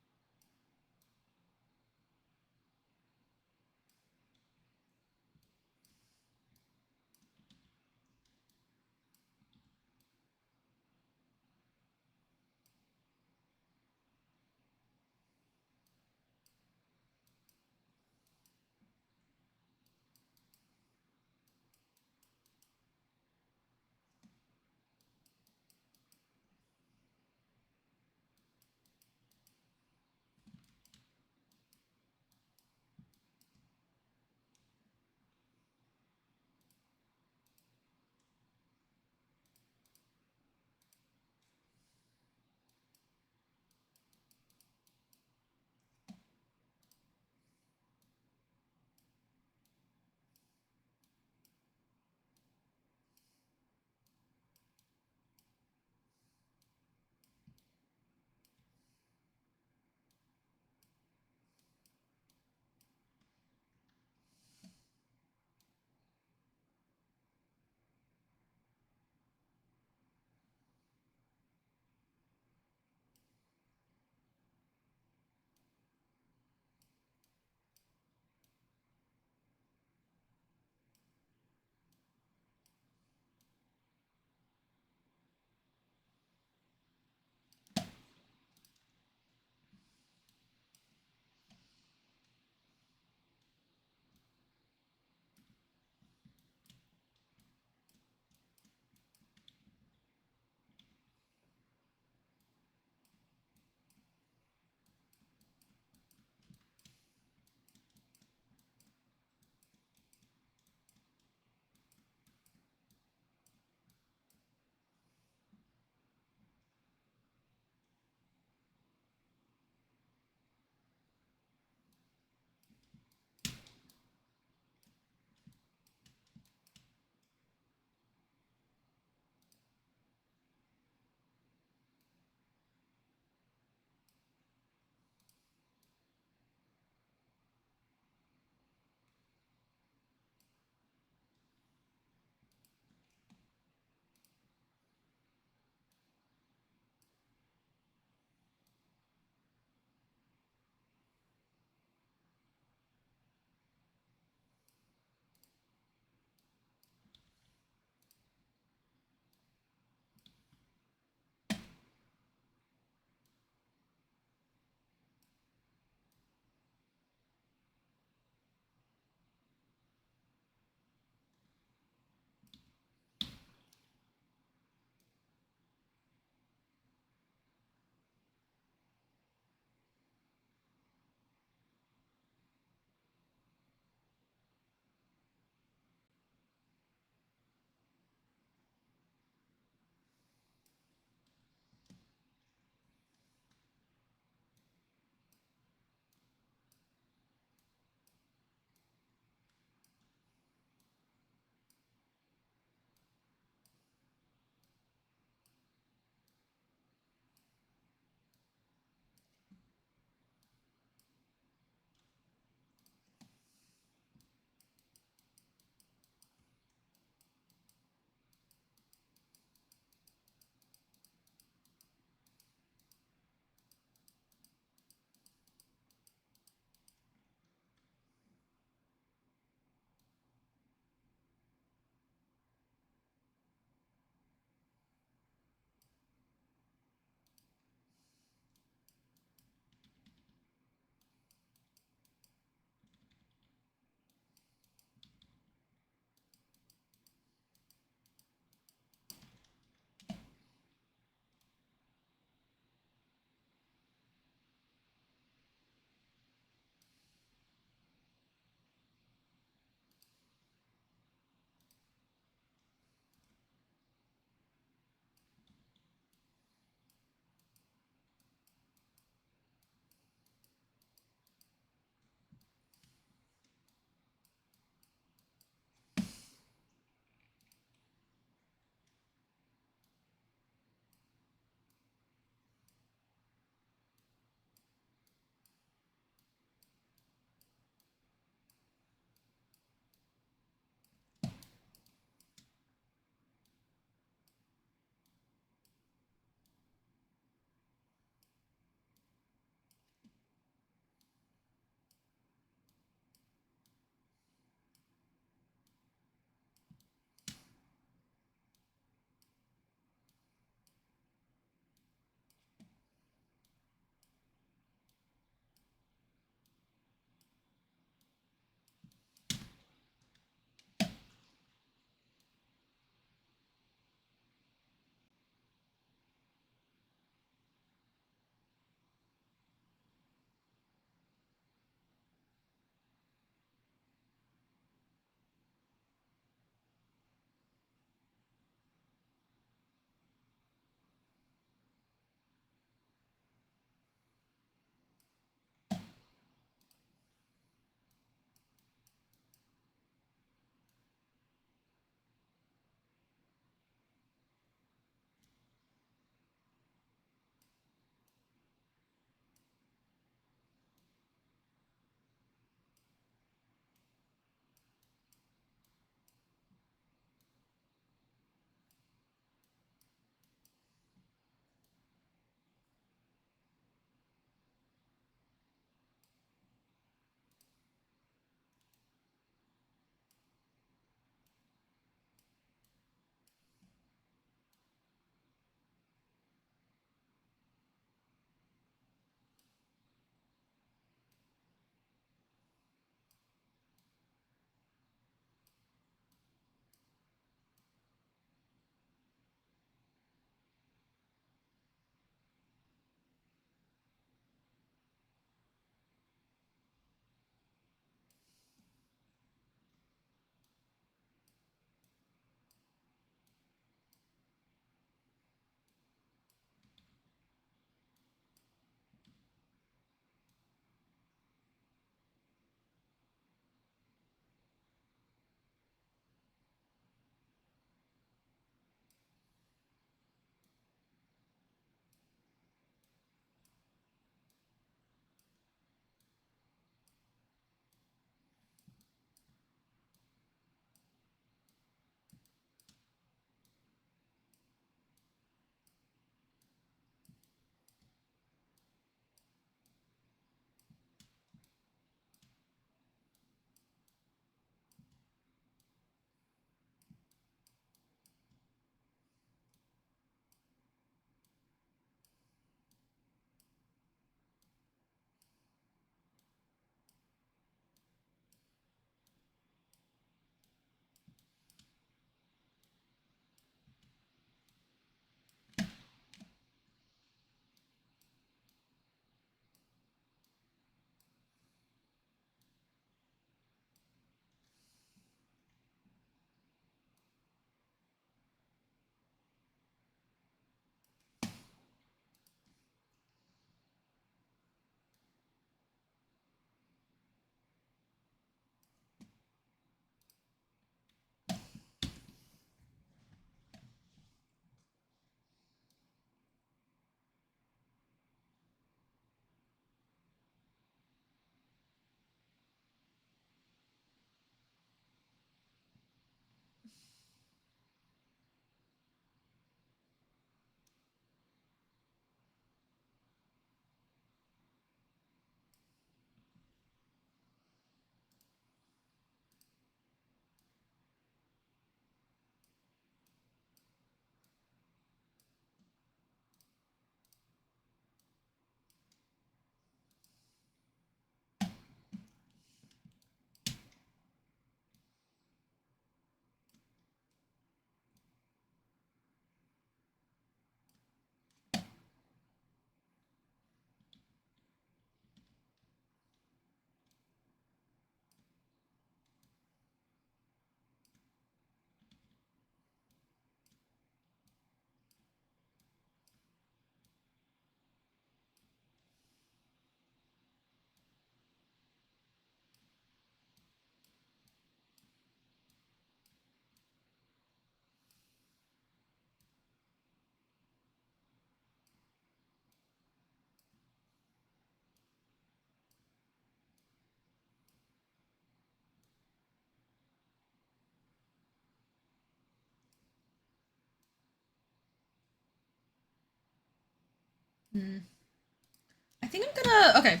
I think I'm gonna. Okay.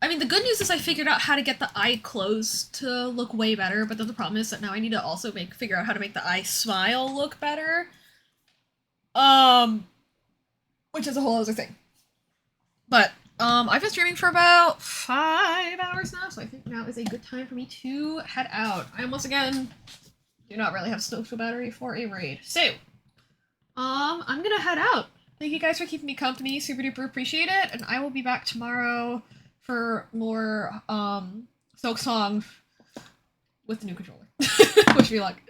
I mean, the good news is I figured out how to get the eye closed to look way better, but then the problem is that now I need to also figure out how to make the eye smile look better. Um, which is a whole other thing. But I've been streaming for about 5 hours now, so I think now is a good time for me to head out. I once again do not really have social battery for a raid, so I'm gonna head out. Thank you guys for keeping me company. Super duper appreciate it, and I will be back tomorrow for more Silk Song with the new controller. Wish me luck.